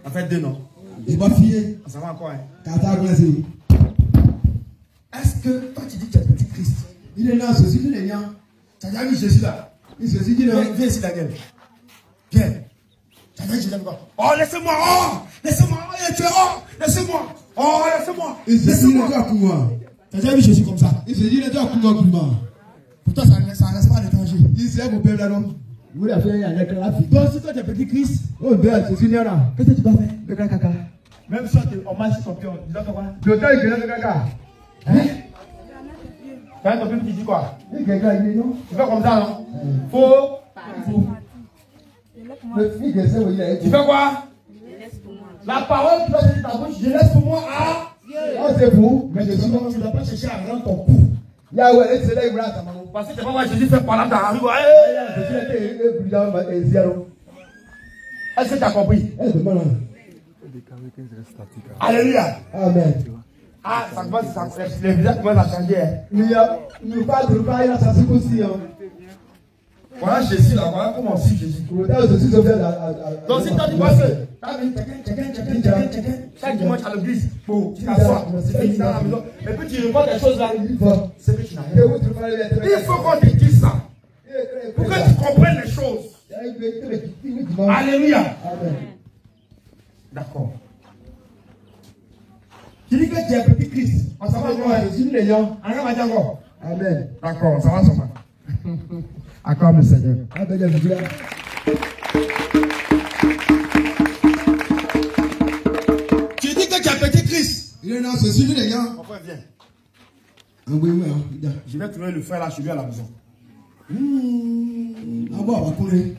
Ça fait 2 noms. Il va fier. Ça va encore. Hein? Est-ce que toi tu dis que tu es petit Christ? Il est là, Jésus, il est là. Tu as déjà vu Jésus là? Jésus, il est là. Viens ici, Daniel. Viens. Tu as déjà vu Jésus là? Oh, laissez-moi. Oh, laissez-moi. Oh, laissez-moi. Oh, laissez-moi. Laissez-moi. Tu as déjà vu Jésus comme ça? Jésus, il est là. Pourtant, ça ne reste pas à l'étranger. Il sait qu'on peut là, non? Vous l'avez fait, il y a un éclat. Donc, si toi tu es petit Christ, oh, bien, Jésus, il est là. qu'est-ce que tu dois faire? Même si on marche sur ton pion, tu dois faire quoi? Le temps, il est là. Hein? Quand ton pion, tu dis quoi? Il est là, non? Tu fais comme ça, non? Faux. Le fils de ça, il est. Tu fais quoi? La parole qui va sortir de ta bouche, je laisse pour moi à. Oh, c'est vous. Mais tu ne dois pas chercher à rendre ton cou. Yahweh, c'est là, il va. Parce que tu vas voir Jésus faire par là dans la rue. Est-ce que tu as compris? Alléluia. Amen. Ah, ça commence, les visages commencent à changer. Il ne parle pas, il a sa aussi. Voilà Jésus là, voilà comment on suit Jésus. Donc si toi tu vois que chaque dimanche à l'église, pour tu t'assois, c'est fini dans la maison, et puis tu reprends des choses là, c'est que tu n'as rien. Il faut qu'on te dise ça, pour que tu comprennes les choses. Alléluia. D'accord. Tu dis que tu es un petit Christ. On s'en va encore. Amen. D'accord, on s'en va ensemble. Accorde le Seigneur. Tu dis que tu es petit Christ. Il est là, c'est celui les gars. Mon frère, viens. Oui. Je vais trouver le frère là chez lui à la maison. Ah bon, on va couler.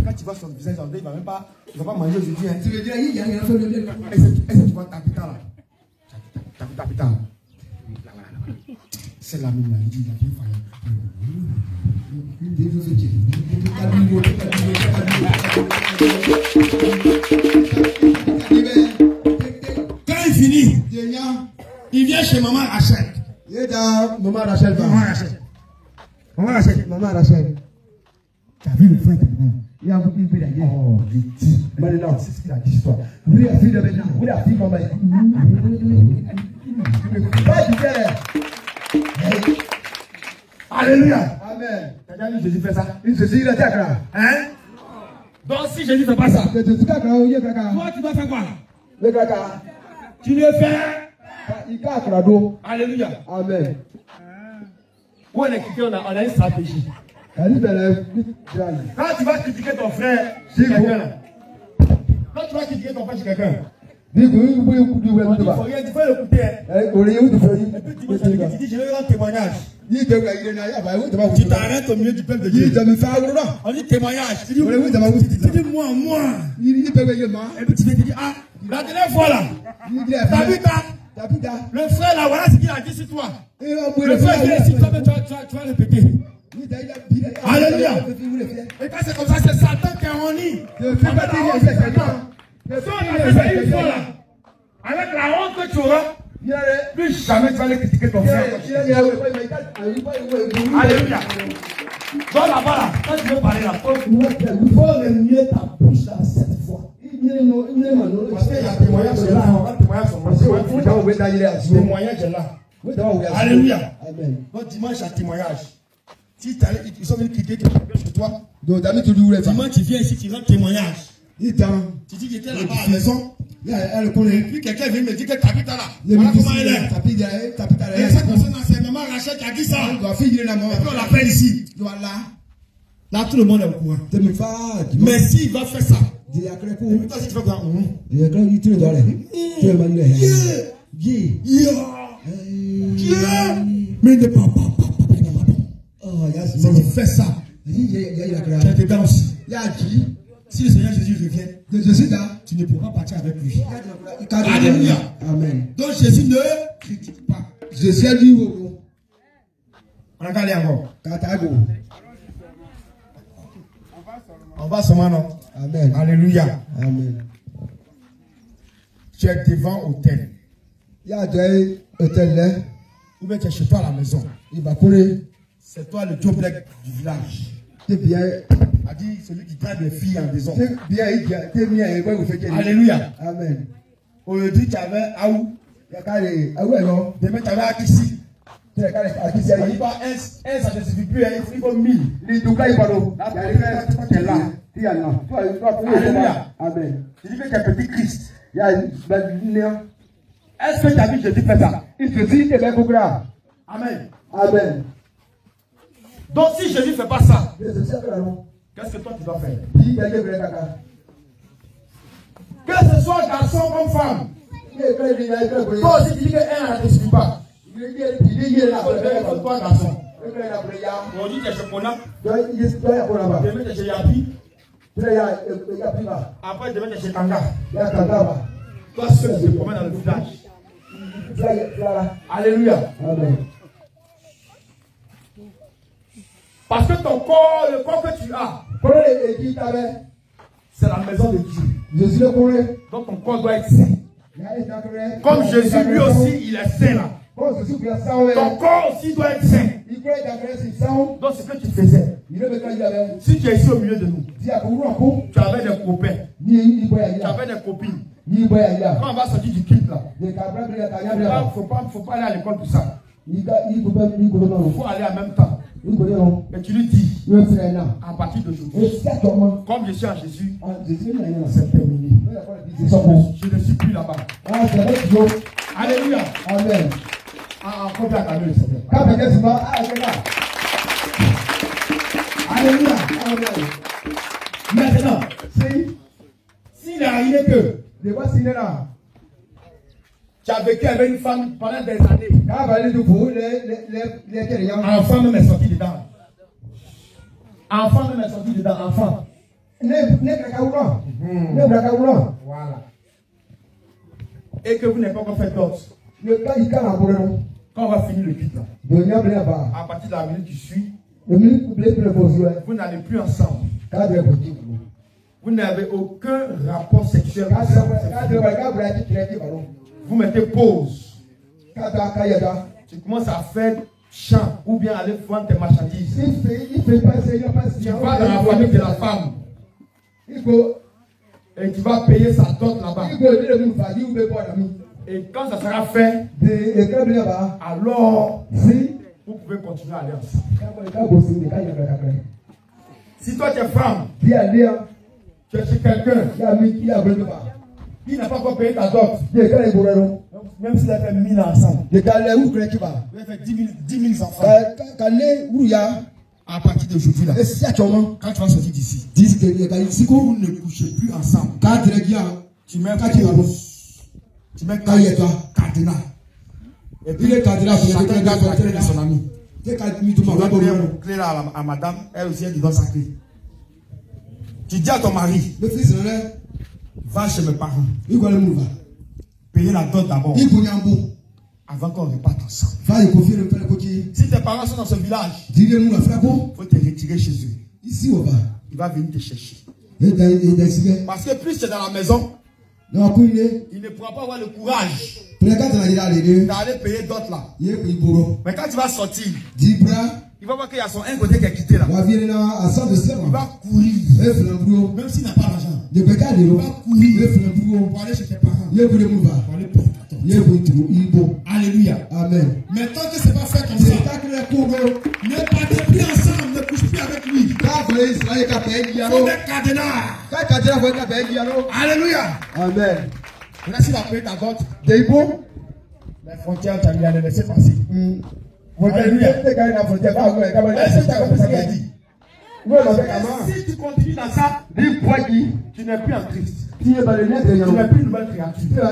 Quand Quand tu vois son visage, il ne va même pas, il va pas manger aujourd'hui. Hein. Tu veux dire, il y a rien fait le bien. Est-ce que tu vois ta putain là? Ta putain là. C'est la même là, il dit, il a bien failli. Quand il finit, il vient chez maman Rachel. Il est dans maman Rachel. Maman Rachel. Tu as vu le frère maintenant? Il a beaucoup de d'ailleurs. Oh, il dit. Maintenant, c'est ce qu'il a dit toi. Vous la fille de maintenant. Vous la fille maman. Pas du tout. Alléluia. Amen. T'as déjà vu Jésus faire ça? Jésus, il a dit à hein? Donc si Jésus ne fait pas ça, toi tu dois faire quoi? Le caca. Tu le fais. Il a crado. Alléluia. Amen. Où on est critiqué, on a une stratégie. Quand tu vas critiquer ton frère chez quelqu'un, quand tu vas critiquer ton frère chez quelqu'un, il faut l'écouter. Et puis tu dis, je vais rendre témoignage. Tu t'arrêtes au milieu du peuple de Dieu. On dit témoignage. Tu dis moi. Et puis tu te dis, ah, la dernière fois là, t'as vu ça? Le frère là, voilà ce qu'il a dit sur toi. Le frère vient ici, toi, tu vas répéter. Alléluia. Et quand c'est comme ça, c'est Satan qui est en lit. Avec la honte que tu auras, plus jamais tu vas aller critiquer ton frère. Alléluia. Donc là-bas, là, quand tu veux parler là, il faut remuer ta bouche là 7 fois. Parce qu'il y a témoignage là. Alléluia. Donc dimanche, il y a témoignage. Si ils sont venus critiquer quelqu'un chez toi, dimanche tu viens ici, tu rends témoignage. Tu dis qu'il était là-bas à la maison, puis quelqu'un vient me dire que ta là. Voilà comment elle est. Et ça concerne c'est maman Rachel qui a dit ça. Et puis on l'appelle ici. Là, tout le monde est au courant. Mais s'il va faire ça, toi si tu fais quoi? Mais ne pas. Si tu fais ça, tu es dedans aussi. Si le Seigneur Jésus revient, tu ne pourras pas partir avec lui. Alléluia. Amen. Donc Jésus ne critique pas. Jésus a dit on a qu'à aller encore. On va seulement non. Amen. Alléluia. Amen. Tu es devant l'autel. Il y a des hôtels là. Ou bien tu es chez toi à la maison. Il va courir. C'est toi le job du village. C'est bien. A dit celui qui traite les filles en maison. C'est bien. C'est bien. Alléluia. Amen. Aujourd'hui tu avais Aou. Demain tu avais Akissi. Il n'y a pas un, ça ne suffit plus, il faut 1000. Alléluia. Amen. Tu dis que tu es petit Christ. Est-ce que tu as vu Jésus faire ça? Amen. Amen. Donc si Jésus ne fait pas ça, qu'est-ce que toi tu dois faire? Que ce soit garçon comme femme. Toi aussi tu dis que un ne suffit pas. Toi garçon. Aujourd'hui tu es chez Kona. Demain tu es chez Yapi. Après demain tu es chez Kanga. Toi seul tu te promènes dans le village. Alléluia. Amen. Parce que ton corps, le corps que tu as, c'est la maison de Dieu. Donc ton corps doit être saint. Comme Jésus lui aussi, il est saint là. Ton corps aussi doit être saint. Donc ce que tu faisais, si tu es ici au milieu de nous, tu avais des copains, tu avais des copines. Quand on va sortir du culte là, il ne faut pas aller à l'école pour ça. Il faut aller en même temps. Mais tu lui dis, à partir d'aujourd'hui, comme je suis en Jésus, c'est terminé. Je ne suis plus là-bas. Alléluia. Amen. Quand tu as calmé le Seigneur. Alléluia. Maintenant, s'il est arrivé que tu as vécu avec une femme pendant des années, enfant même est sorti dedans. Enfant même est sorti dedans. Enfant. Voilà. Et que vous n'avez pas encore fait d'autres. Quand on va finir le culte là, à partir de la minute qui suit, vous n'allez plus ensemble. Vous n'avez aucun rapport sexuel ensemble. Vous mettez pause. Tu commences à faire chant ou bien aller vendre tes marchandises. Tu vas dans la famille de la femme. Et tu vas payer sa dot là-bas. Et quand ça sera fait, alors vous pouvez continuer à aller ensemble. Si toi tu es femme, tu es chez quelqu'un qui n'a pas encore payé ta dot, même s'il a fait 1000 ensemble, il a fait 10 000 enfants. À partir d'aujourd'hui là, quand tu vas sortir d'ici, vous ne couchez plus ensemble. Tu mets cardinal. Et puis le cardinal, chacun garde la clé de son ami. Tu vas donner une clé là à madame, elle aussi elle doit sa clé. Tu dis à ton mari, va chez mes parents. Payer la dot d'abord. Avant qu'on reparte ensemble. Si tes parents sont dans ce village, il faut te retirer chez eux. Il va venir te chercher. Parce que plus tu es dans la maison, il ne pourra pas avoir le courage d'aller payer d'autres là. Mais quand tu vas sortir, il va voir qu'il y a son un côté qui est quitté là. Il va courir. Même s'il n'a pas d'argent. Il va courir pour aller chez tes parents. Pour aller payer ta dot. Alléluia. Amen. Mais tant que ce n'est pas fait comme ça, ne partez plus ensemble, ne couche plus avec lui. Faut des cardinals. Alléluia. Amen. Maintenant, s'il a payé ta dot, les frontières, tu as mis à les laisser passer. Alléluia. Est-ce que tu as compris ce qu'il a dit? Si tu continues dans ça, tu n'es plus en Christ. Tu n'es plus une nouvelle créature.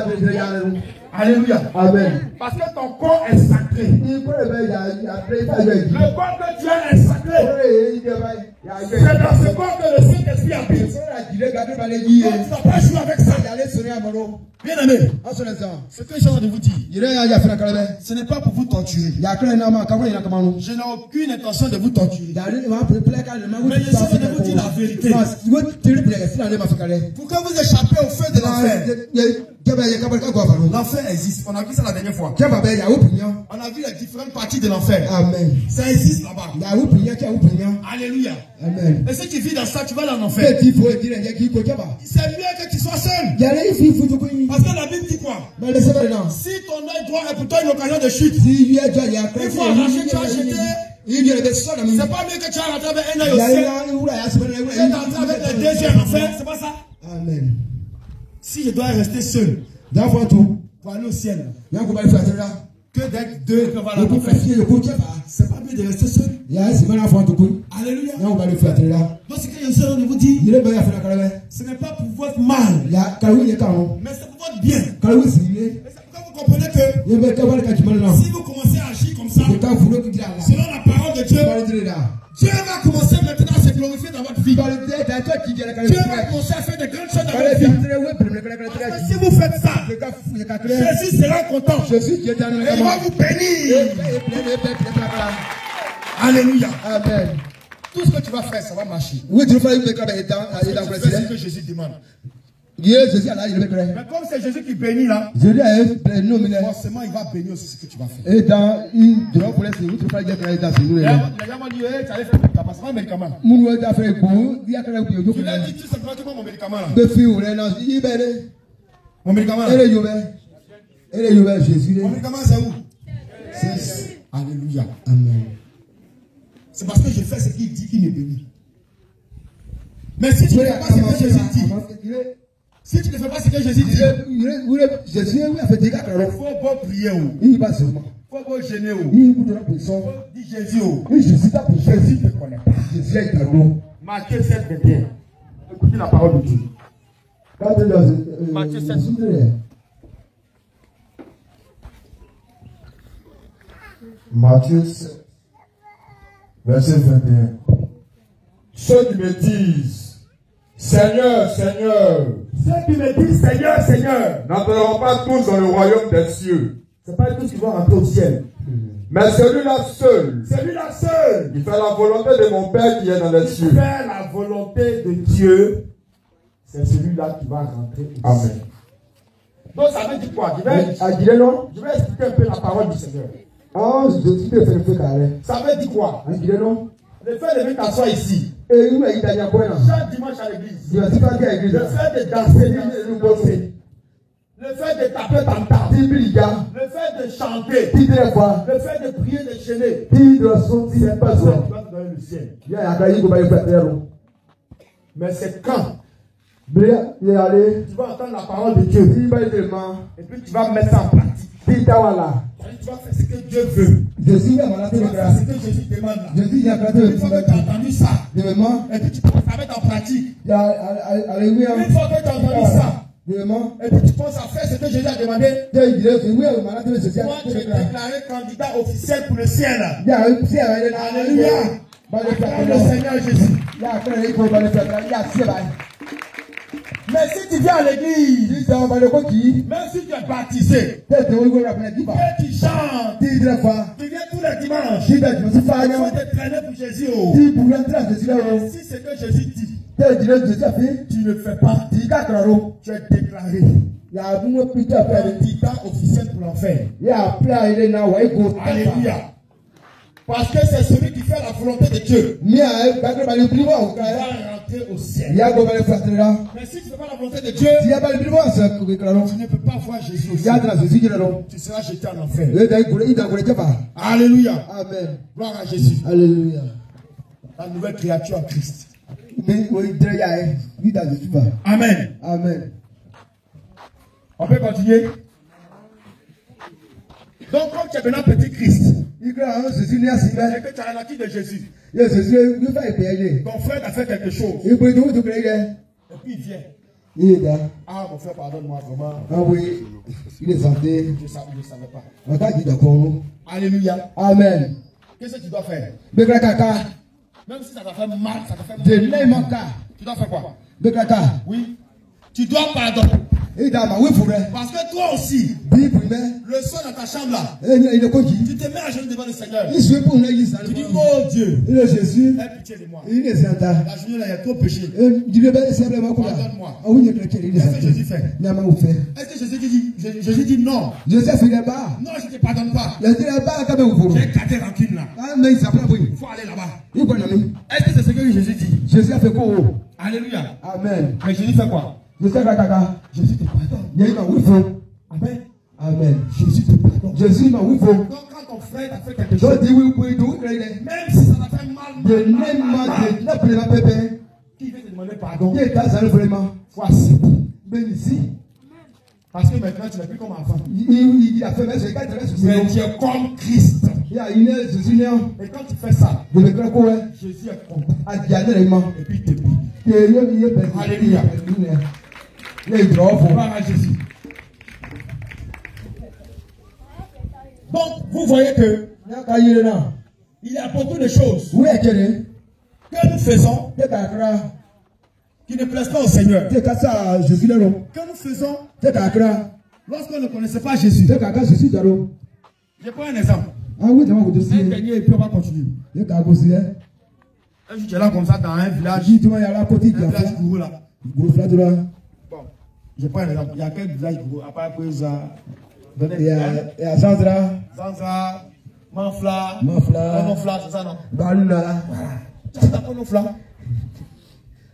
Alléluia. Amen. Parce que ton corps est sacré. Le corps que tu as est sacré. C'est dans ce corps que le Saint-Esprit habite. Donc tu n'as pas joué avec ça. Bien aimé, ce que j'ai envie de vous dire, ce n'est pas pour vous torturer. Je n'ai aucune intention de vous torturer. Mais je suis de vous dire la vérité. Pour que vous échappez au feu de l'enfer. L'enfer existe. On a vu ça la dernière fois. On a vu les différentes parties de l'enfer. Amen. Ça existe là-bas. Alléluia. Amen. Et si tu vis dans ça, tu vas aller en enfer. C'est mieux que tu sois seul. Parce que la Bible dit quoi? Si ton œil droit est pour toi une occasion de chute, il faut arracher, tu as jeté. C'est pas mieux que tu as rentré avec un œil au ciel. Tu es rentré avec les deux yeux en enfer. C'est pas ça? Amen. Si je dois rester seul, pour aller au ciel, que d'être deux que va l'enfer. C'est pas mieux de rester seul. Alléluia. Donc ce que je suis en train de vous dire, ce n'est pas pour votre mal, mais c'est pour votre bien. Et c'est pourquoi vous comprenez que si vous commencez à agir comme ça, selon la parole de Dieu, Dieu va commencer maintenant à se glorifier dans votre vie. Dieu va commencer à faire de grandes choses dans votre vie. Parce que si vous faites ça, Jésus sera content. Et il va vous bénir. Alléluia. Amen. Tout ce que tu vas faire, ça va marcher. C'est ce que Jésus demande. Mais comme c'est Jésus qui bénit là, forcément il va bénir aussi ce que tu vas faire. Les gens m'ont dit, tu allais faire un médicament, c'est pas un médicament. Tu l'as dit tout simplement mon médicament là. Mon médicament là. Mon médicament c'est où? Alléluia. Amen. C'est parce que je fais ce qu'il dit qu'il me bénit. Mais si tu ne fais pas ce que Jésus dit, si tu ne fais pas ce que Jésus dit, il faut pas prier. Il faut pas gêner. Il faut dire Jésus. Jésus te connaît pas. Matthieu 7, 21. Écoutez la parole de Dieu. Matthieu 7. Matthieu 7, verset 21. Ceux qui me disent, Seigneur, Seigneur. Ceux qui me disent Seigneur, Seigneur. N'entreront pas tous dans le royaume des cieux. Ce n'est pas tous qui vont rentrer au ciel. Mais celui-là seul. Celui-là seul. Il fait la volonté de mon Père qui est dans les cieux. Il fait la volonté de Dieu. C'est celui-là qui va rentrer au ciel. Amen. Donc ça veut dire quoi? Je vais expliquer un peu la parole du Seigneur. Ça veut dire quoi? Le fait de venir t'asseoir ici. Chaque dimanche à l'église. Le fait de danser. Le fait de taper tam-tam. Le fait de chanter. Le fait de prier, de chanter. C'est pas ça qui va te donner le ciel. Mais c'est quand tu vas entendre la parole de Dieu. Et puis tu vas mettre ça en pratique. Tu vas faire ce que Dieu veut. Tu vas faire ce que Jésus demande là. Une fois que tu as entendu ça, et puis tu commences à mettre en pratique. Une fois que tu as entendu ça, et puis tu penses à faire ce que Jésus a demandé. Moi, tu es déclaré candidat officiel pour le ciel. Alléluia. Acclame le Seigneur Jésus. Mais si tu viens à l'église, même si tu es baptisé, et tu chantes, tu viens tous les dimanches, il faut te traîner pour Jésus. Si c'est que Jésus dit, tu ne fais pas, tu es déclaré candidat officiel pour l'enfer. Alléluia. Parce que c'est celui qui fait la volonté de Dieu. Il va rentrer au ciel. Mais si tu ne fais pas la volonté de Dieu, tu ne peux pas voir Jésus au ciel. Tu seras jeté en enfer. Alléluia. Amen. Gloire à Jésus. Alléluia. La nouvelle créature en Christ. Amen. Amen. On peut continuer. Donc, comme tu es maintenant petit Christ, et que tu as la nature de Jésus, ton frère t'a fait quelque chose, et puis il vient. Ah, mon frère, pardonne-moi vraiment. Ah oui, il est santé. Je ne savais pas. Alléluia. Amen. Qu'est-ce que tu dois faire? Même si ça t'a fait mal, ça t'a fait mal. Tu dois faire quoi? Oui. Tu dois pardonner. Parce que toi aussi, le soir dans ta chambre là, tu te mets à genoux devant le Seigneur. Tu dis, oh Dieu, aie pitié de moi. La journée là, il y a trop péché. Pardonne-moi. Qu'est-ce que Jésus fait? Est-ce que Jésus dit non? Non, je ne te pardonne pas. J'ai gardé rancune là. Il faut aller là-bas. Est-ce que c'est ce que Jésus dit? Jésus a fait quoi? Alléluia. Amen. Mais Jésus fait quoi? Jésus te pardonne. Amen. Amen. Jésus te pardonne. Jésus m'a ouvert. Donc quand ton frère t'a fait quelque chose, même si ça t'a fait mal, qui veut te demander pardon, faut accepter. Parce que maintenant tu n'es plus comme enfant. Mais tu es comme Christ. Et quand tu fais ça, Jésus est content. Et puis il te prie. Alléluia. Gloire à Jésus. Donc, vous voyez que il y a beaucoup de choses que nous faisons qui ne plaisent pas au Seigneur. Que nous faisons lorsqu'on ne connaissait pas Jésus. Je prends un exemple. Un dernier et puis on va continuer. Un jour, tu es là comme ça dans un village. Un village gourou là. Bon, je prends un exemple. Il y a quel village gourou à part Présa? Il y a Zanzra, Manfla, c'est ça non? Voilà. Tu t'appelles Manfla.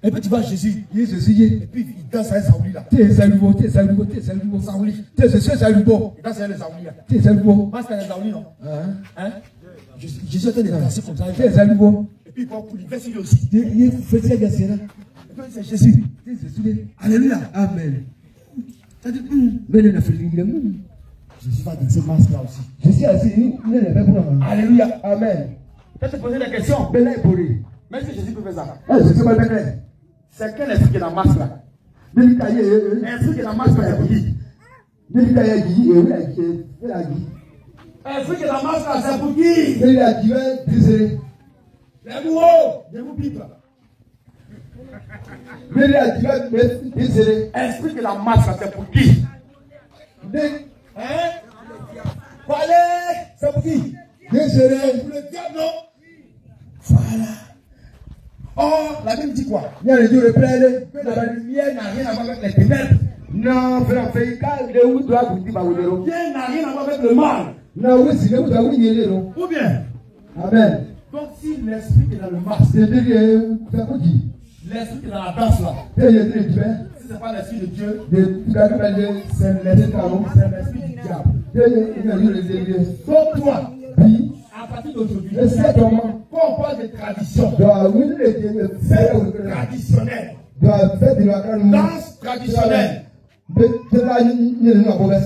Et puis tu vas à Jésus. Et puis il danse avec Saouli là. Il danse avec les Saouli là. Parce qu'il y a les Saouli non? Hein? Jésus était danser comme ça. Et puis il va pour l'université aussi. Et puis c'est Jésus. Alléluia. Amen. Jésus va danser masque là aussi. Alléluia. Amen. Quand tu poses des questions, même si Jésus peut faire ça. C'est quel esprit qui est dans la masque là? L'esprit qui est dans la masque là, c'est pour qui? L'esprit qui est dans la masque là, c'est pour qui? Les mots, je vous pipe. Esprit de la masse, c'est pour qui? Hein? C'est pour qui? Pour le diable, non? Voilà. Oh, la Bible dit quoi? Que la lumière n'a rien à voir avec les ténèbres. Non, frère, rien n'a rien à voir avec le mal. Ou bien? Amen. Donc si l'esprit est dans le masque, l'esprit est dans la danse là, si ce n'est pas l'esprit de Dieu, c'est l'esprit du diable. Donc toi, à partir d'aujourd'hui, quand on parle de tradition, traditionnelle, danse traditionnelle,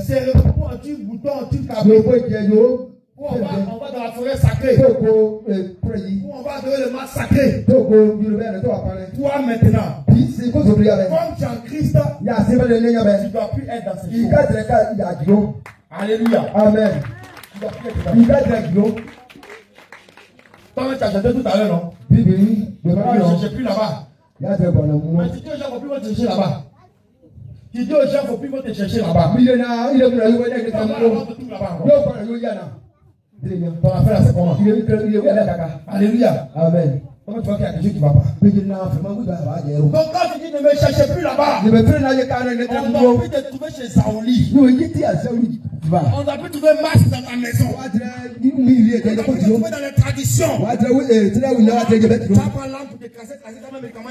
cérémonie anti-bouton, anti-cabot, on va dans la forêt sacrée, où on va donner le masque sacré. Toi maintenant, comme tu es en Christ, tu ne dois plus être dans ces choses. Alléluia. Amen. Tu dois plus être dans. Toi, tu as chanté tout à l'heure, non? Je ne cherche plus là-bas. Mais tu dis aux gens, il ne faut plus te chercher là-bas. Tu dis aux gens, il ne faut plus te chercher là-bas. Ton affaire là, c'est comment? Alléluia. Amen. Comment tu vois qu'il y a quelque chose qui ne va pas? Donc quand tu dis ne me cherchez plus là-bas, on doit plus te trouver chez Saouli. On doit plus trouver masque dans ta maison. On doit plus te trouver dans les traditions. Tu vas prendre l'âme pour te casser ta même médicament.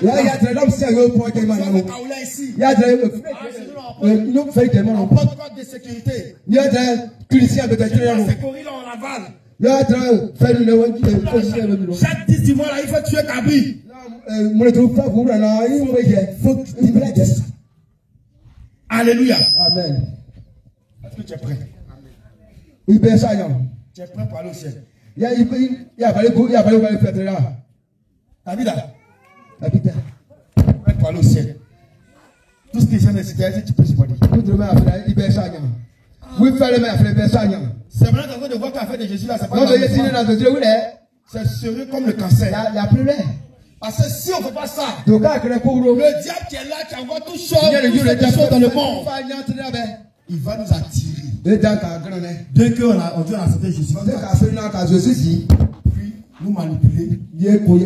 On porte code de sécurité. Chaque 10 mois là, il faut tuer Kabri. Alléluia. Amen. Est-ce que tu es prêt? Tu es prêt pour aller au ciel? David, prêt pour aller au ciel. Tout ce qui est nécessaire, tu peux supporter. C'est vraiment de voir qu'à faire de Jésus là, c'est pas c'est sérieux comme le cancer. Parce que si on ne fait pas ça, le diable qui est là, qui envoie toutes choses dans le monde, il va nous attirer. Dès qu'on a accepté Jésus, puis nous manipuler, nous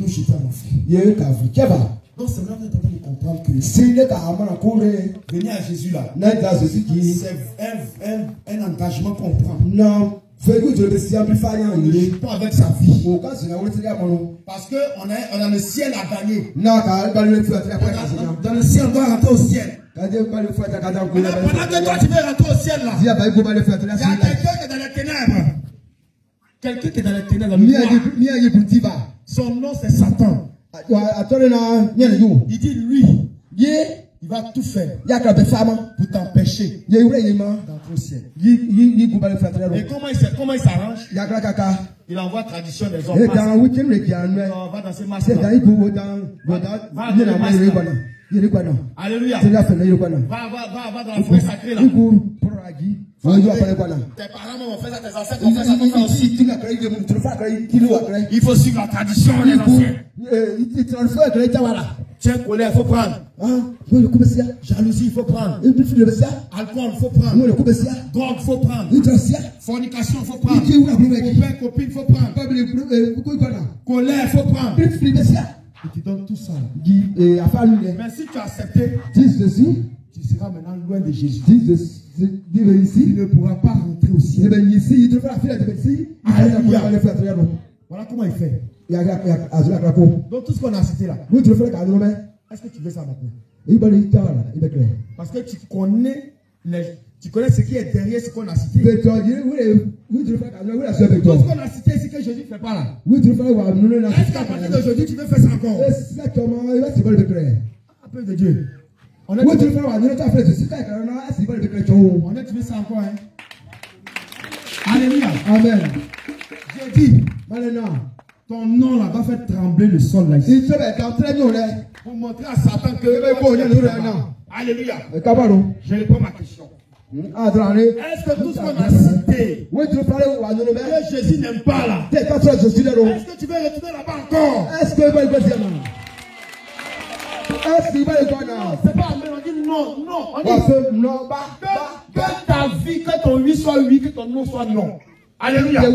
jeter en enfer. Donc c'est vraiment important de comprendre que venir à Jésus là, c'est un engagement qu'on prend. Non. Pas avec sa vie. Parce qu'on a le ciel à gagner. Dans le ciel, on doit rentrer au ciel. Pendant que toi tu veux rentrer au ciel là, il y a quelqu'un qui est dans les ténèbres. Quelqu'un qui est dans les ténèbres. Son nom c'est Satan. Il dit lui, il va tout faire pour t'empêcher d'entrer au ciel. Et comment il s'arrange? Il envoie tradition des hommes. On va dans ces masques. Alléluia. Va dans la forêt sacrée là. Tes parents m'ont fait ça, tes ancêtres m'ont fait ça aussi. Il faut suivre la tradition des anciens. Tiens, colère, il faut prendre. Jalousie, il faut prendre. Alcool, il faut prendre. Drogue, il faut prendre. Fornication, il faut prendre. Copain, copine, il faut prendre. Colère, il faut prendre. Et tu donnes tout ça. Mais si tu as accepté, tu seras maintenant loin de Jésus. Il ne pourra pas rentrer au ciel. Voilà comment il fait. Donc tout ce qu'on a cité là, est-ce que tu veux ça maintenant? Parce que tu connais ce qui est derrière ce qu'on a cité. Tout ce qu'on a cité, c'est que Jésus ne fait pas là. Est-ce qu'à partir d'aujourd'hui, tu veux faire ça encore? Un peu de Dieu. On est tu veux ça encore, hein? Alléluia. Amen. J'ai dit, maintenant, ton nom là va faire trembler le sol là ici. Pour montrer à Satan que. Alléluia. Je réponds à ma question. Est-ce que tout ce qu'on a cité, que Jésus n'aime pas là, est-ce que tu veux retourner là-bas encore? c'est pas amen, on dit non, non. On dit non, que ta vie, que ton oui soit oui, que ton non soit non. Alléluia. Je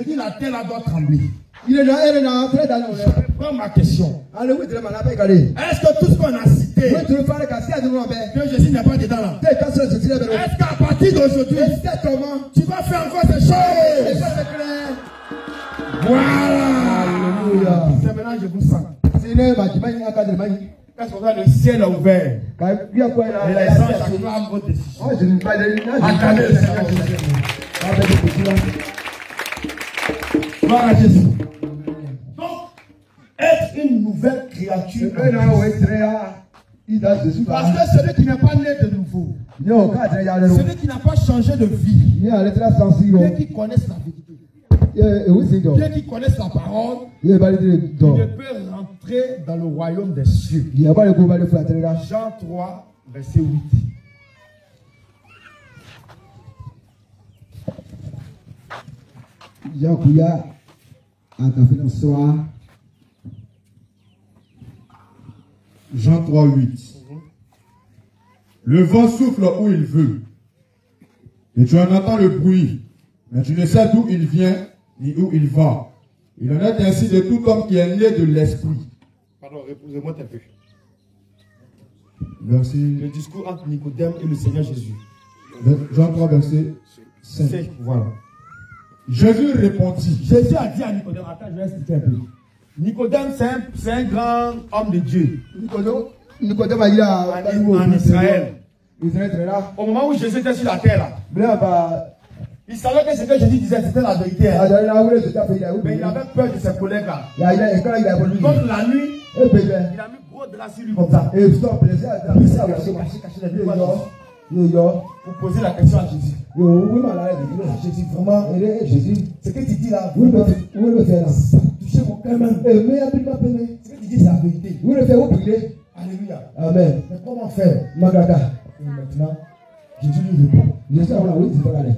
dis la terre là doit trembler. Prends ma question. Est-ce que tout ce qu'on a cité, que Jésus n'est pas dedans là? Est-ce qu'à partir d'aujourd'hui, tu vas faire encore ces choses? Voilà. C'est maintenant que je vous sens. Parce que le ciel est ouvert. Et les anges acclament vos décisions. Acclamez le Seigneur Jésus. Gloire à Jésus. Donc, être une nouvelle créature. Parce que celui qui n'est pas né de nouveau, celui qui n'a pas changé de vie, ceux qui connaissent la vérité, ceux qui connaissent la parole, il ne peut rentrer dans le royaume des cieux. Jean 3, verset 8. Jean 3, 8. Le vent souffle où il veut, et tu en entends le bruit, mais tu ne sais d'où il vient ni où il va. Il en est ainsi de tout homme qui est né de l'esprit. Pardon, reposez-moi un peu. Verset... Le discours entre Nicodème et le Seigneur Jésus. Jean 3, verset 5. Voilà. Jésus répondit. Jésus a dit à Nicodème, attends, je vais expliquer un peu. Nicodème, c'est un grand homme de Dieu. Nicodème a dit en Israël. Au moment où Jésus était sur la terre, là, il savait que ce que Jésus disait, c'était la vérité. Mais il avait peur de ses collègues là. Donc la nuit, il a mis gros drap sur lui comme ça. Pour poser la question à Jésus. Jésus, vraiment, Jésus, ce que tu dis là, touchez mon cœur même. Ce que tu dis, c'est la vérité. Alléluia. Amen. Mais comment faire? Et maintenant, Jésus lui répond.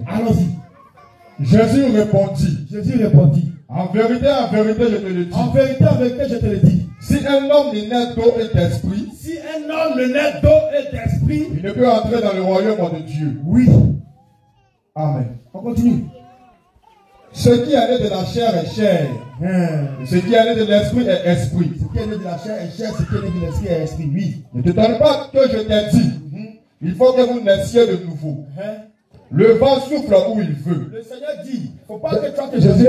Allons-y. Jésus répondit. En vérité, je te le dis. En vérité, je te le dis. Si un homme n'est né d'eau et d'esprit, il ne peut entrer dans le royaume de Dieu. Oui. Amen. On continue. Ce qui est né de la chair est chair. Ce qui est né de l'esprit est esprit. Ce qui est né de la chair est chair, ce qui est né de l'esprit est esprit. Oui. Ne te donne pas que je t'ai dit. Il faut que vous naissiez de nouveau. Le vent souffle où il veut. Le Seigneur dit, il ne faut pas que toi te Jésus.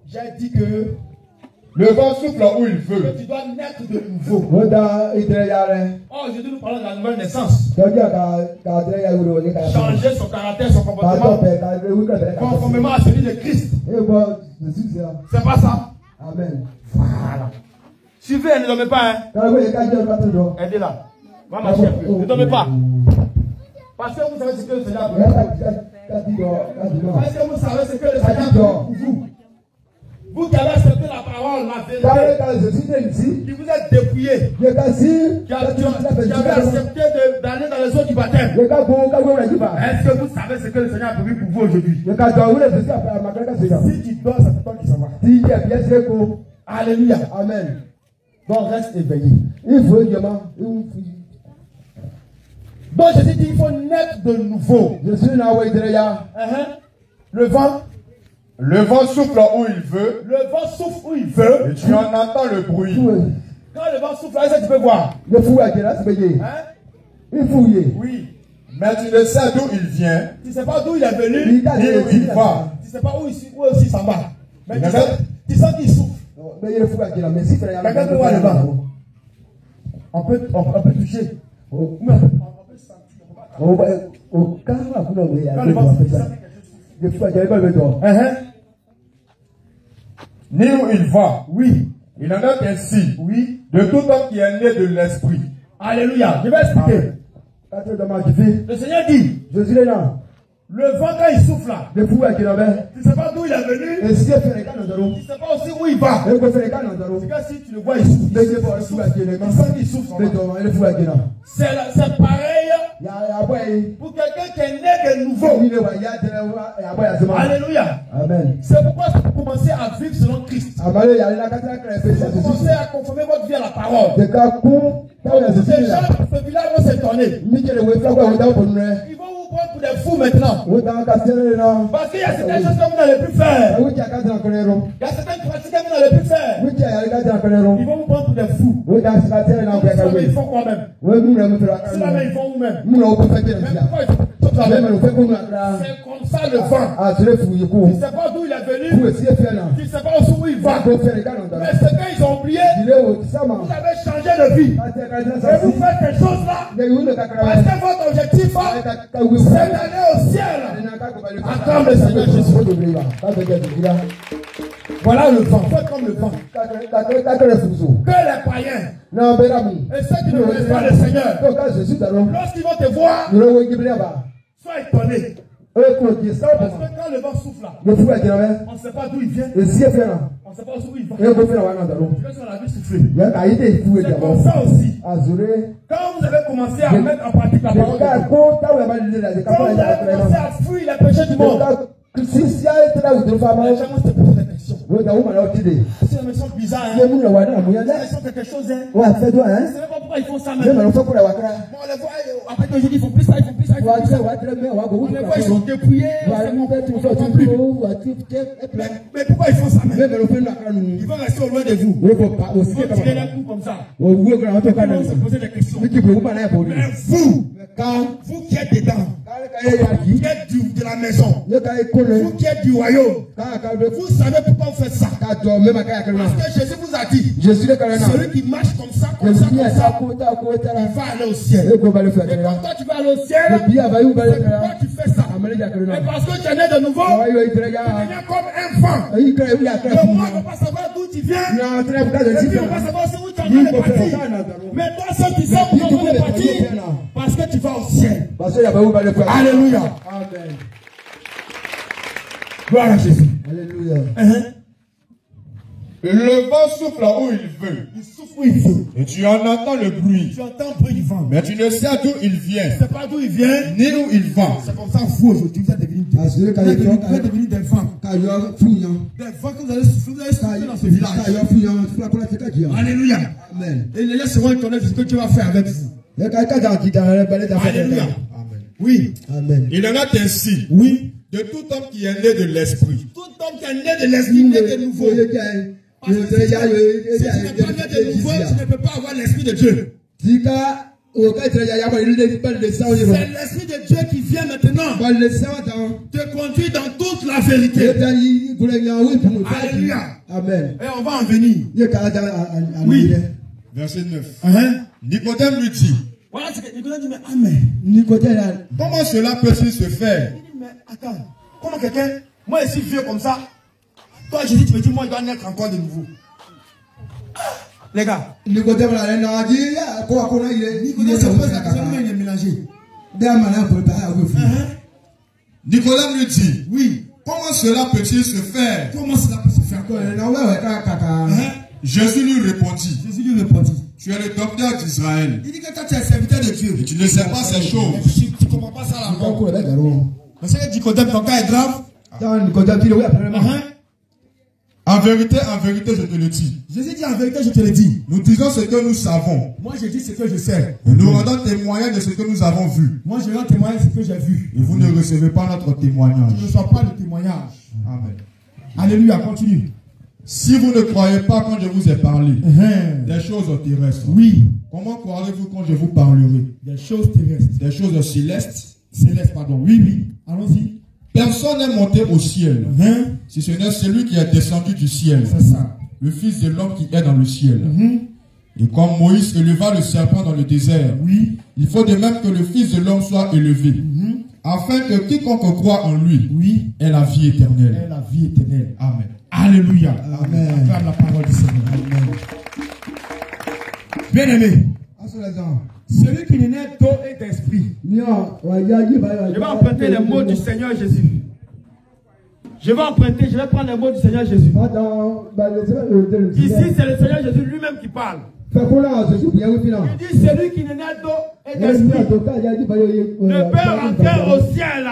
J'ai dit que le vent souffle où il veut. Que tu dois naître de nouveau. Oh, Jésus nous parle de la nouvelle naissance. Changer son caractère, son comportement conformément à celui de Christ. C'est pas ça. Amen. Voilà. Suivez, ne dormez pas. Hein. Aidez-la. Va marcher un peu. Ne dormez pas. Parce que vous savez ce que le Seigneur a fait. Parce que vous savez ce que le Seigneur a fait pour vous. Vous qui avez accepté la parole, la vérité, qui vous êtes dépouillé, qui avez accepté d'aller dans les eaux du baptême. Est-ce que vous savez ce que le Seigneur a prévu pour vous aujourd'hui? Si tu dors, c'est toi qui s'en va. Alléluia. Amen. Donc reste éveillé. Donc Jésus dit il faut naître de nouveau. Le vent souffle où il veut. Le vent souffle où il veut. Et tu en entends le bruit. Quand le vent souffle, là, tu peux voir. Oui. Mais tu ne sais d'où il vient. Tu ne sais pas d'où il est venu. Ni où il va. Tu ne sais pas où il s'en va. Mais tu sens qu'il souffle. Quelqu'un peut voir le vent. On peut toucher. On peut sentir. Quand le vent souffle, ni où il va. Oui. Il en est ainsi. Oui. De tout homme qui est né de l'esprit. Alléluia. Je vais expliquer. Le Seigneur dit. Le vent quand il souffle là. Tu ne sais pas d'où il est venu. Tu ne sais pas aussi où il va. C'est que si tu le vois, il souffle. Tu sens qu'il souffle. C'est pareil. Pour quelqu'un qui est né de nouveau. Alléluia. Amen. C'est pourquoi vous commencez à vivre selon Christ. Vous commencez à conformer votre vie à la parole. Ces gens de ce village vont s'étonner. Ils vont vous prendre pour des fous maintenant. Parce qu'il y a certaines choses que vous n'allez plus faire. Il y a certaines pratiques que vous n'allez plus faire. Ils vont vous prendre pour des fous. Ils font quoi même? C'est la même, ils font vous-même. C'est comme ça le vent. Tu ne sais pas d'où il est venu. Tu ne sais pas où il va. Mais ce qu'ils ont oublié, vous avez changé de vie. Et vous faites des choses là. Parce que votre objectif, c'est d'aller au ciel. Acclame le Seigneur Jésus. Voilà le vent. Faites comme le vent. Que les païens et ceux qui ne connaissent pas le Seigneur, lorsqu'ils vont te voir, sois étonné. Parce que quand le vent souffle là, on ne sait pas d'où il vient. On ne sait pas où il va. Tu veux sur la vie souffler. C'est comme ça aussi. Quand vous avez commencé à mettre en pratique la parole de Dieu, quand vous avez commencé à fuir les péchés du monde, les gens se posent des questions. C'est une mission bizarre. Ils sont quelque chose. Je ne sais pas pourquoi ils font ça même. Bon, on les voit, après que je dis, ils font plus ça, ils font plus ça. On les voit, ils sont dépouillés. Mais pourquoi ils font ça même? Ils vont rester au loin de vous. Ils vont tirer les coups comme ça. Ils vont se poser des questions. Mais vous qui êtes dedans, vous qui êtes de la maison, vous qui êtes du royaume, vous savez pourquoi vous faites ça. Parce que Jésus vous a dit, celui qui marche comme ça, il va aller au ciel. Et quand toi tu vas aller au ciel, pourquoi tu fais ça? Et parce que tu es né de nouveau, tu deviens comme un vent. Le roi ne va pas savoir d'où tu viens, et puis on va pas savoir où tu es en train de partir. Mais toi seul tu sais où tu es en train de partir, parce que tu vas au ciel. Alléluia. Amen. Gloire à Jésus. Alléluia. Le vent souffle là où il veut. Il souffle où il veut. Et tu en entends le bruit. Tu entends le bruit du vent. Mais tu ne sais d'où il vient. Tu ne sais pas d'où il vient. Ni où il va. C'est comme ça vous aujourd'hui, vous êtes devenus des vents. Des vents que vous allez souffler dans ce village. Alléluia. Amen. Et les gens seront étonnés de ce que tu vas faire avec vous. Alléluia. Oui. Amen. Il en a ainsi. Oui. De tout homme qui est né de l'esprit. Tout homme qui est né de l'esprit né de nouveau. Parce que si tu n'es pas né de nouveau, tu ne peux pas avoir l'esprit de Dieu. C'est l'esprit de Dieu qui vient maintenant te conduire dans toute la vérité. Alléluia. Amen. Et on va en venir. Oui. Verset 9. Nicodème lui dit. Voilà ce que Nicodème dit, mais amen. Comment cela peut-il se faire? Il dit, mais attends, comment quelqu'un, moi je suis vieux comme ça, toi Jésus tu me dis, moi je dois naître encore de nouveau. Les gars, Nicodème se pose la question, mais il est mélangé. Nicodème lui dit, oui, comment cela peut-il se faire? Comment cela peut se faire? Jésus lui répondit, tu es le docteur d'Israël. Il dit que toi tu es serviteur de Dieu. Et tu ne sais pas ces choses. Tu ne comprends pas ça là. Parce que Nicodème, ton cas est grave. En vérité, je te le dis. Jésus dit en vérité, je te le dis. Nous disons ce que nous savons. Moi je dis ce que je sais. Et nous rendons témoignage de ce que nous avons vu. Moi je rends témoignage de ce que j'ai vu. Et vous ne recevez pas notre témoignage. Tu ne reçois pas le témoignage. Amen. Alléluia, continue. Si vous ne croyez pas quand je vous ai parlé des choses terrestres, oui. Comment croirez-vous quand je vous parlerai des choses terrestres? Des choses célestes. Célestes, pardon. Oui. Allons-y. Personne n'est monté au ciel, si ce n'est celui qui est descendu du ciel. C'est ça. Le Fils de l'homme qui est dans le ciel. Et comme Moïse éleva le serpent dans le désert, oui. Il faut de même que le Fils de l'homme soit élevé, afin que quiconque croit en lui ait la vie éternelle. Ait la vie éternelle. Amen. Alléluia. Amen. Acclame la parole du Seigneur. Amen. Bien aimé, celui qui n'est d'eau et d'esprit. Je vais emprunter les mots du Seigneur Jésus. Je vais prendre les mots du Seigneur Jésus. Ici, c'est le Seigneur Jésus lui-même qui parle. Il dit celui qui n'est d'eau d'esprit ne peut rentrer au ciel.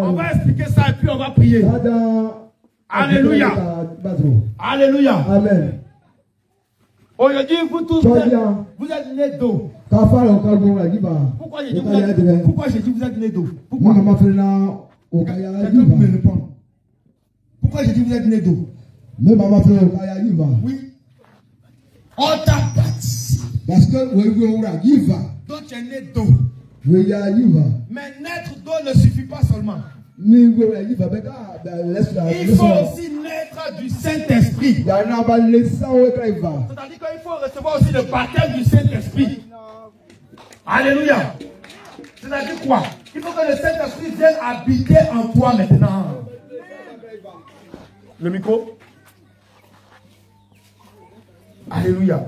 On va expliquer ça et puis on va prier. Alléluia. Alléluia. Amen. Aujourd'hui, vous tous, vous êtes nés d'eau. Pourquoi j'ai dit vous êtes nés d'eau? Pourquoi? Quelqu'un peut me répondre. Pourquoi j'ai dit vous êtes nés d'eau? Oui. On t'a bâti. Parce que donc tu es né d'eau. Mais naître d'eau ne suffit pas seulement. Il faut aussi naître du Saint-Esprit. C'est-à-dire qu'il faut recevoir aussi le baptême du Saint-Esprit. Alléluia. C'est-à-dire quoi? Il faut que le Saint-Esprit vienne habiter en toi maintenant. Le micro. Alléluia.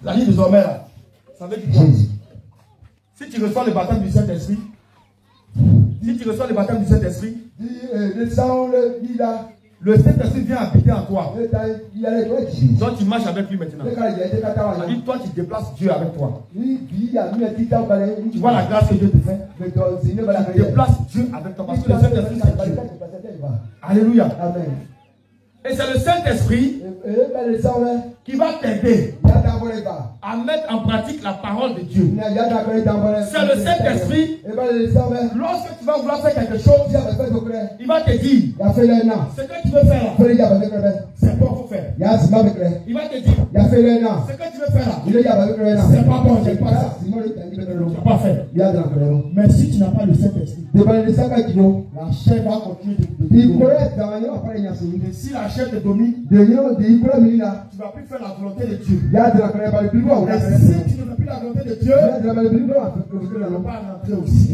La vie désormais là, ça veut dire quoi? Si tu reçois le baptême du Saint-Esprit, le Saint-Esprit vient habiter en toi. Donc tu marches avec lui maintenant. C'est-à-dire toi tu déplaces Dieu avec toi. Tu vois la grâce que Dieu te fait. Tu déplaces Dieu avec toi parce que le Saint-Esprit c'est Dieu. Alléluia. Amen. Et c'est le Saint-Esprit qui va t'aider à mettre en pratique la parole de Dieu. C'est le Saint-Esprit, lorsque tu vas vouloir faire quelque chose, il va te dire ce que tu veux faire, c'est bon, il faut faire. Il va te dire ce que tu veux faire, c'est pas bon, j'aime pas ça. Tu n'as pas fait. Mais si tu n'as pas le Saint-Esprit, la chair va continuer de si la chair te domine, tu ne vas plus faire la volonté de Dieu. Et si tu ne fais plus la volonté de Dieu, tu ne vas pas rentrer aussi.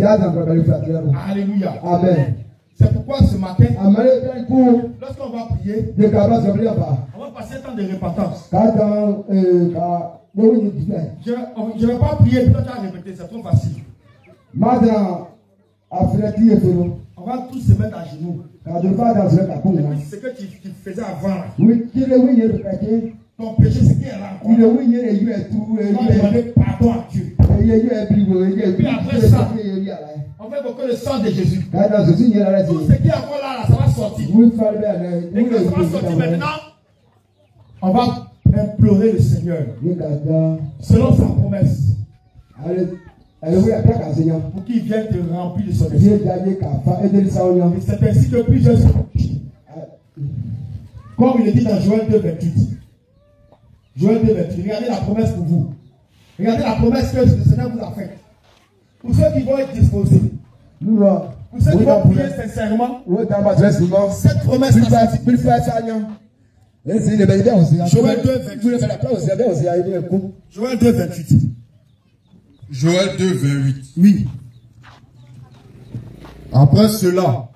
Alléluia. Amen. C'est pourquoi ce matin, lorsqu'on va prier, on va passer un temps de repentance. Je ne vais pas prier, puis toi tu vas répéter, c'est trop facile. On va tous se mettre à genoux. Ce que tu faisais avant, ton péché, c'est qui est là. On va demander pardon à Dieu. Et puis après ça, on va évoquer le sang de Jésus. Tout ce qui est encore là, ça va sortir. Et quand ça va sortir maintenant, on va implorer le Seigneur selon sa promesse. Pour qu'il vienne te remplir de son esprit. Et c'est ainsi que plusieurs, comme il est dit dans Joël 2,28. Joël 2,28. Regardez la promesse pour vous. Regardez la promesse que le Seigneur vous a faite. Pour ceux qui vont être disposés. Pour ceux qui vont prier sincèrement. Cette promesse là. Joël 2,28. Joël 2,28. Joël 2,28. Oui. Après cela,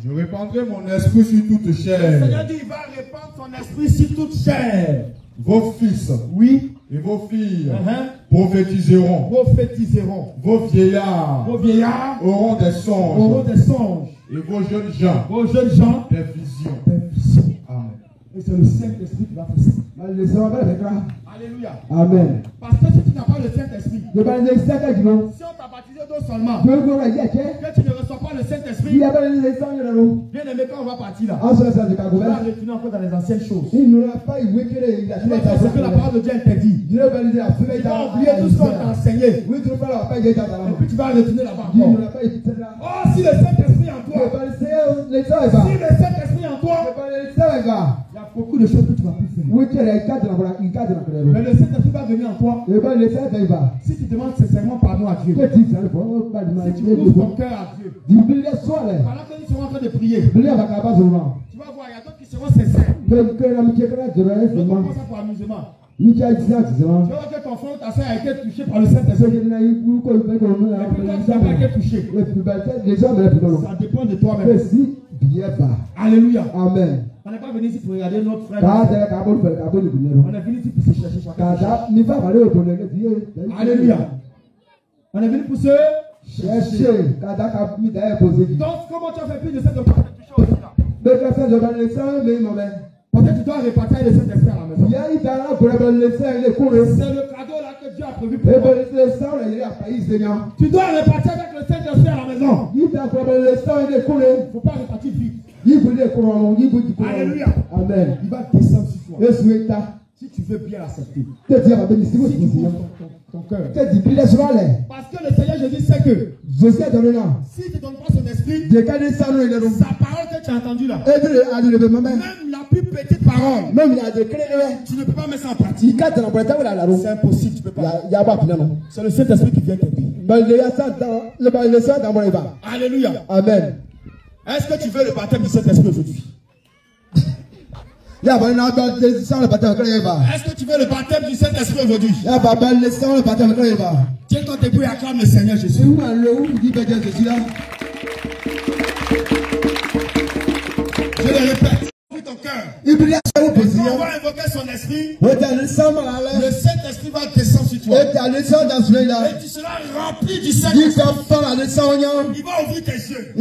je répandrai mon esprit sur toute chair. Le Seigneur dit, il va répandre son esprit sur toute chair. Vos fils, oui, et vos filles prophétiseront. Vos vieillards, auront des songes. Et vos jeunes gens, des visions. Amen. Et c'est le Saint-Esprit qui va faire ça. Alléluia. Amen. Parce que si tu n'as pas le Saint-Esprit, si on t'a baptisé d'eau seulement, que tu ne reçois pas le Saint-Esprit, bien aimé, quand on va partir là, on va retourner encore dans les anciennes choses. C'est ce que la parole de Dieu interdit. Tu vas oublier tout ce qu'on t'a enseigné. Et puis tu vas retourner là-bas encore. Oh, si le Saint-Esprit en toi, il y a beaucoup de choses que tu vas plus faire. Mais le Saint-Esprit va venir en toi. Si tu demandes sincèrement pardon à Dieu, si tu ouvres ton cœur à Dieu, pendant que nous serons en train de prier, tu vas voir, il y a d'autres qui seront sincères. Ne comprends pas ça pour amusement. Tu vois que ton frère ou ta soeur a été touché par le Saint-Esprit. Et puis toi, tu n'as pas été touché. Ça dépend de toi-même. Alléluia. Amen. On n'est pas venu ici pour regarder notre frère. On est venu ici pour se chercher chacun. Alléluia. On est venu pour se chercher. Donc, comment tu as fait plus de cette occasion de toucher aussi là? Peut-être tu dois répartir le Saint-Esprit à la maison. C'est le cadeau là que Dieu Dieu a prévu pour toi. Tu dois repartir avec le Saint-Esprit à la maison. Il ne faut pas repartir vite. Alléluia. Amen. Il va descendre sur toi. Si tu veux bien l'accepter. Ton cœur. Parce que le Seigneur Jésus sait que si tu ne donnes pas son esprit, sa parole que tu as entendue là, même la plus petite parole, tu ne peux pas mettre ça en pratique. C'est impossible, tu ne peux pas. C'est le Saint-Esprit qui vient t'aider. Alléluia. Amen. Est-ce que tu veux le baptême du Saint-Esprit aujourd'hui? Est-ce que tu veux le baptême du Saint-Esprit aujourd'hui? Tiens ton debout et acclame le Seigneur Jésus. Je le répète. Ouvre ton cœur. On va invoquer son esprit. Le Saint-Esprit va descendre sur toi. Et tu seras rempli du Saint-Esprit. Il va ouvrir tes yeux.